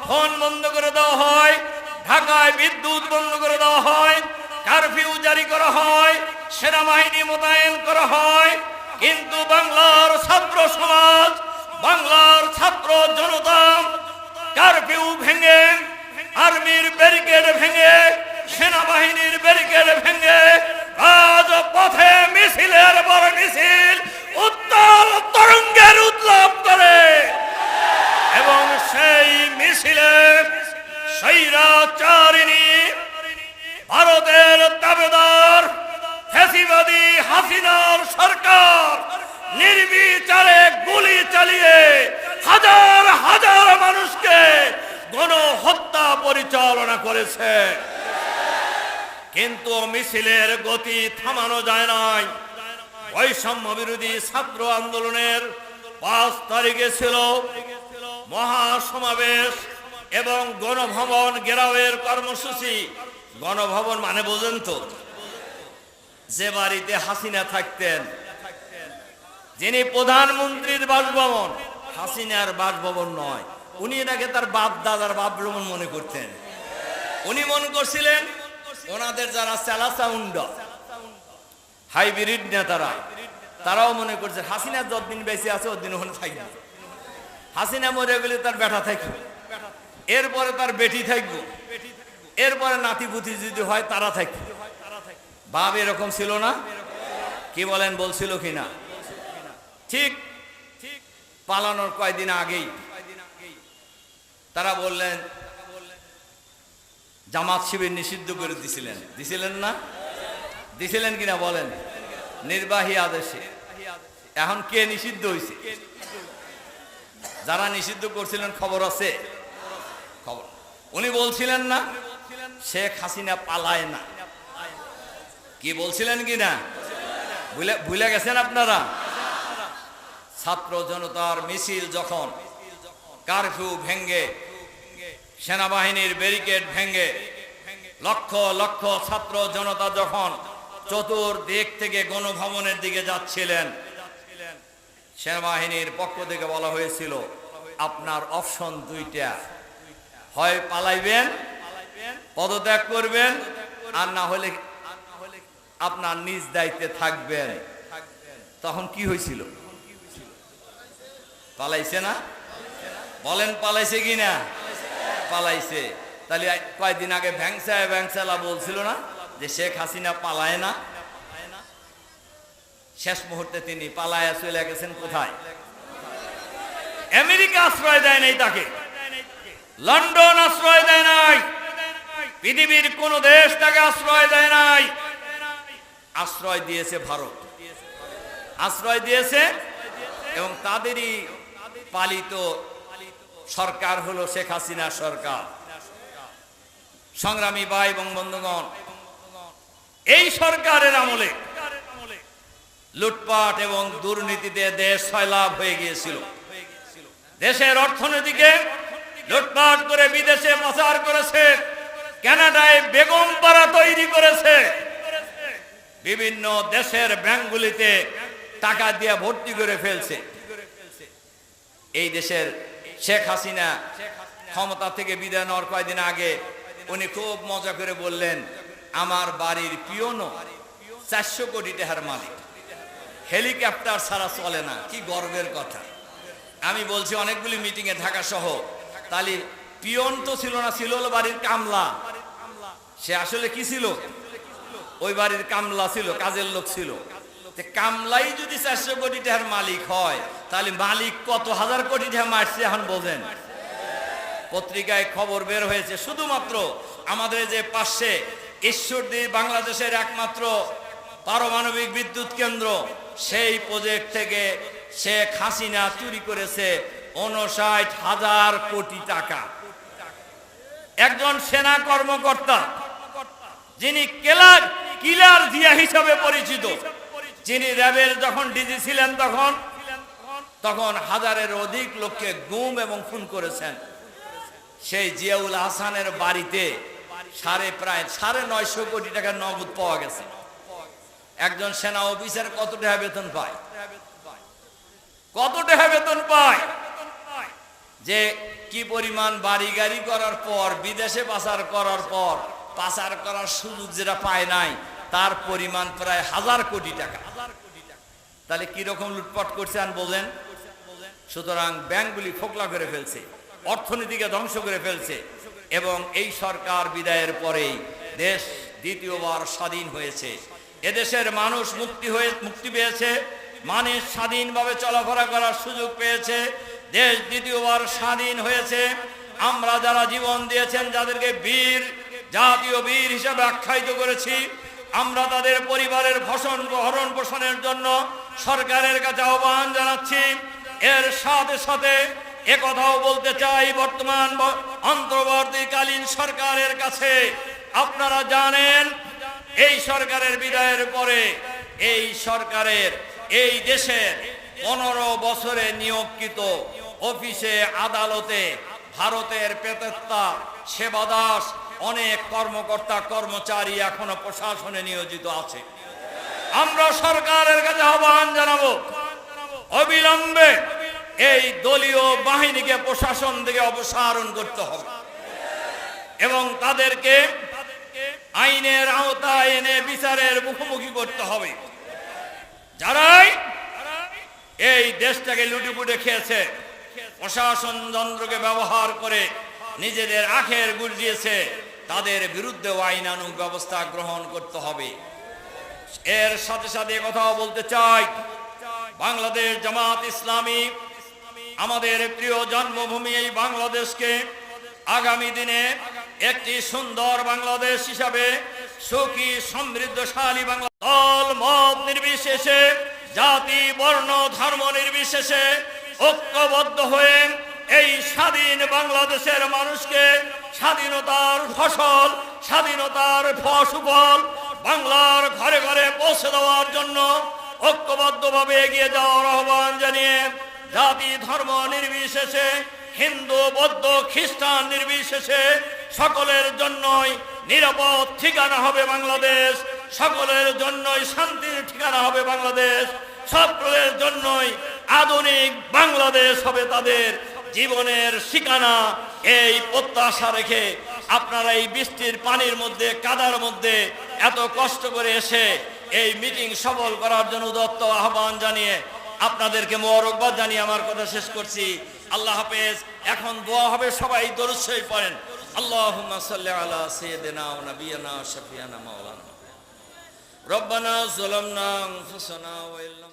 ফোন বন্ধ করে দেওয়া হয়, ঢাকায় বিদ্যুৎ বন্ধ করে দেওয়া হয়, কারফিউ জারি করা হয়, সেনাবাহিনী মোতায়েন করা হয়। কিন্তু বাংলার ছাত্র সমাজ, বাংলার ছাত্র জনতা কারফিউ ভেঙে, আর্মির ব্যারিকেড ভেঙে, সেনাবাহিনীর ব্যারিকেড ভেঙে রাজপথে মিছিলের পর মিছিল উত্তাল তরঙ্গের উৎলাপ করে এবং সেই মিছিলে স্বৈরাচারিণী ভারতের দাবেদার ফ্যাসিবাদী হাসিনার সরকার নির্বিচারে গুলি চালিয়ে হাজার হাজার মানুষকে গণহত্যা পরিচালনা করেছে। কিন্তু মিছিলের গতি থামানো যায় নাই। বৈষম্য বিরোধী ছাত্র আন্দোলনের 5 তারিখে ছিল মহাসমাবেশ এবং গণভবন ঘেরাওয়ের কর্মসূচি। গণভবন মানে বোঝেন তো, যে বাড়িতে হাসিনা থাকতেন, যিনি প্রধানমন্ত্রীর বাসভবন, হাসিনার বাসভবন নয়, উনি এটাকে তার বাপ দাদার বাসভবন মনে করতেন। উনি মনে করছিলেন ওনাদের যারা চালাচাউন্ড হাইব্রিড নেতারা, তারাও মনে করছে হাসিনা যতদিন বেঁচে আছে ওদিন ওখানে থাকবে, হাসিনা মরে গেলে তার বেটা থাকবে, এরপরে তার বেটি থাকবে, এরপরে নাতিপুতি যদি হয় তারা থাকবে। বাপ এরকম ছিল না? কি বলেন, বলছিল কিনা? ঠিক পালানোর কয়েকদিন আগেই তারা বললেন জামাত শিবির নিষিদ্ধ করে দিছিলেন না? দিছিলেন কিনা বলেন? নির্বাহী আদেশে। এখন কে নিষিদ্ধ হয়েছে? যারা নিষিদ্ধ করছিলেন খবর আছে? খবর উনি বলছিলেন না শেখ হাসিনা পালায় না, কি বলছিলেন কিনা? ভুলে গেছেন আপনারা? ছাত্র জনতার মিছিল যখন কারফিউ ভেঙ্গে, সেনাবাহিনীর ব্যারিকেড ভেঙ্গে লক্ষ লক্ষ ছাত্র জনতা যখন চতুর্দিক থেকে গণভবনের দিকে যাচ্ছিলেন, সেনাবাহিনীর পক্ষ থেকে বলা হয়েছিল আপনার অপশন দুইটা, হয় পালাইবেন, পদত্যাগ করবেন, আর না হলে আপনার নিজ দায়িত্বে থাকবেন। তখন কি হয়েছিল? পালাইছে না? বলেন পালাইছে কি না? পালাইছে। তাহলে কয়েকদিন আগে ভ্যাংসালা বলছিল না যে শেখ হাসিনা পালায় না? শেষ মুহূর্তে তিনি পালায়া চলে গেছেন কোথায়? আমেরিকা আশ্রয় দেয় নাই তাকে, লন্ডন আশ্রয় দেয় নাই, পৃথিবীর কোন দেশ তাকে আশ্রয় দেয় নাই। আশ্রয় দিয়েছে ভারত, আশ্রয় দিয়েছে, এবং তাদেরই পালিত সরকার হলো শেখ হাসিনা সরকার। সংগ্রামী ভাই এবং বন্ধুগণ, এই সরকারের আমলে লুটপাট এবং দুর্নীতিতে দেশ সয়লাভ হয়ে গিয়েছিল। দেশের অর্থনীতিকে লুটপাট করে বিদেশে পাচার করেছে, কানাডায় বেগম পাড়া তৈরি করেছে, বিভিন্ন দেশের ব্যাংকগুলিতে টাকা দিয়ে ভর্তি করে ফেলছে। এই দেশের শেখ হাসিনা ক্ষমতা থেকে বিদায় নেওয়ার কয়েকদিন আগে উনি খুব মজা করে বললেন, আমার বাড়ির পিয়নও 400 কোটি টাকার মালিক, হেলিকপ্টার ছাড়া চলে না। কি গর্বের কথা! আমি বলছি অনেকগুলি মিটিংয়ে ঢাকা সহ, তাহলে পিয়ন তো ছিল না, ছিল হলো বাড়ির কামলা। সে আসলে কি ছিল? ওই বাড়ির কামলা ছিল, কাজের লোক ছিল। কামলাই যদি 400 কোটি টাকার মালিক হয়, তাহলে মালিক কত হাজার কোটি টাকা মারছে এখন বোঝেন। পত্রিকায় খবর বের হয়েছে, শুধুমাত্র আমাদের যে পাশে ঈশ্বরদী বাংলাদেশের একমাত্র পারমাণবিক বিদ্যুৎ কেন্দ্র, সেই প্রজেক্ট থেকে শেখ হাসিনা চুরি করেছে 59,000 কোটি টাকা। একজন সেনা কর্মকর্তা যিনি কিলার জিয়া হিসাবে পরিচিত, যিনি র্যাবের যখন ডিজি ছিলেন তখন হাজারের অধিক লোককে গুম এবং খুন করেছেন। সেই জিয়াউল হাসানের বাড়িতে প্রায় 950 কোটি টাকার নগদ পাওয়া গেছে। একজন সেনা অফিসার কত টাকা বেতন পায়? কত টাকা বেতন পায়? যে কি পরিমাণ বাড়ি গাড়ি করার পর, বিদেশে পাচার করার পর, পাচার করার সুযোগ যেটা পায় নাই, তার পরিমাণ প্রায় 1000 কোটি টাকা। তাহলে কিরকম লুটপাট করছে আন বলেন। সুতরাং ব্যাংকগুলি ফোকলা করে ফেলছে, অর্থনীতিকে ধ্বংস করে ফেলছে, এবং এই সরকার বিদায়ের পরেই দেশ দ্বিতীয়বার স্বাধীন হয়েছে। এদেশের মানুষ মুক্তি পেয়েছে, মানুষ স্বাধীনভাবে চলাফেরা করার সুযোগ পেয়েছে, দেশ দ্বিতীয়বার স্বাধীন হয়েছে। আমরা যারা জীবন দিয়েছেন, যাদেরকে বীর, জাতীয় বীর হিসাবে আখ্যায়িত করেছি, আমরা তাদের পরিবারের ভরণ পোষণের জন্য সরকারের কাছে আহ্বান জানাচ্ছি। এর সাথে সাথে একথাও বলতে চাই, বর্তমান অন্তর্বর্তীকালীন সরকারের কাছে, আপনারা জানেন এই সরকারের বিদায়ের পরে এই সরকারের এই দেশের 15 বছরে নিয়োগকৃত অফিসে, আদালতে ভারতের প্রেতাত্মা সেবাদাস অনেক কর্মকর্তা কর্মচারী এখনো প্রশাসনে নিয়োজিত আছে। আমরা সরকারের কাছে আহ্বান জানাবো, অবিলম্বে এই দলীয় বাহিনীকে প্রশাসন থেকে অপসারণ করতে হবে এবং তাদেরকে আইনের আওতায় এনে বিচারের মুখোমুখি করতে হবে। যারাই এই দেশটাকে লুটেপুটে খেয়েছে, প্রশাসন যন্ত্রকে ব্যবহার করে নিজেদের আখের গুজিয়েছে, তাদের বিরুদ্ধে আইনানুগ ব্যবস্থা গ্রহণ করতে হবে। এর সাথে সাথে কথাও বলতে চাই, বাংলাদেশ জামাত ইসলামী আমাদের প্রিয় জন্মভূমি এই বাংলাদেশকে আগামী দিনে একটি সুন্দর বাংলাদেশ হিসাবে, সুখী সমৃদ্ধশালী বাংলা, দল মত নির্বিশেষে, জাতি বর্ণ ধর্ম নির্বিশেষে ঐক্যবদ্ধ হয়ে এই স্বাধীন বাংলাদেশের মানুষকে স্বাধীনতার ফসল, স্বাধীনতার সুফল বাংলার ঘরে ঘরে পৌঁছে দেওয়ার জন্য ঐক্যবদ্ধ ঐক্যবদ্ধভাবে এগিয়ে যাওয়ার আহ্বান জানিয়ে জাতি ধর্ম নির্বিশেষে, হিন্দু বৌদ্ধ খ্রিস্টান নির্বিশেষে সকলের জন্যই নিরাপদ ঠিকানা হবে বাংলাদেশ, সকলের জন্যই শান্তির ঠিকানা হবে বাংলাদেশ, সকলের জন্যই আধুনিক বাংলাদেশ হবে তাদের জীবনের ঠিকানা। এই প্রত্যাশা রেখে আপনারা এই বৃষ্টির পানির মধ্যে, কাদার মধ্যে এত কষ্ট করে এসে এই মিটিং সফল করার জন্য উদাত্ত আহ্বান জানিয়ে আপনাদেরকে মোবারকবাদ জানিয়ে আমার কথা শেষ করছি। আল্লাহ হাফেজ। এখন দোয়া হবে, সবাই দরুদ শরীফ পড়েন। আল্লাহুম্মা সাল্লি আলা সাইয়্যিদিনা ওয়া নাবিয়িনা ওয়া শাফিয়ানা মাওলানা রব্বানা যালামনা আনফুসানা ওয়া ইল্লাম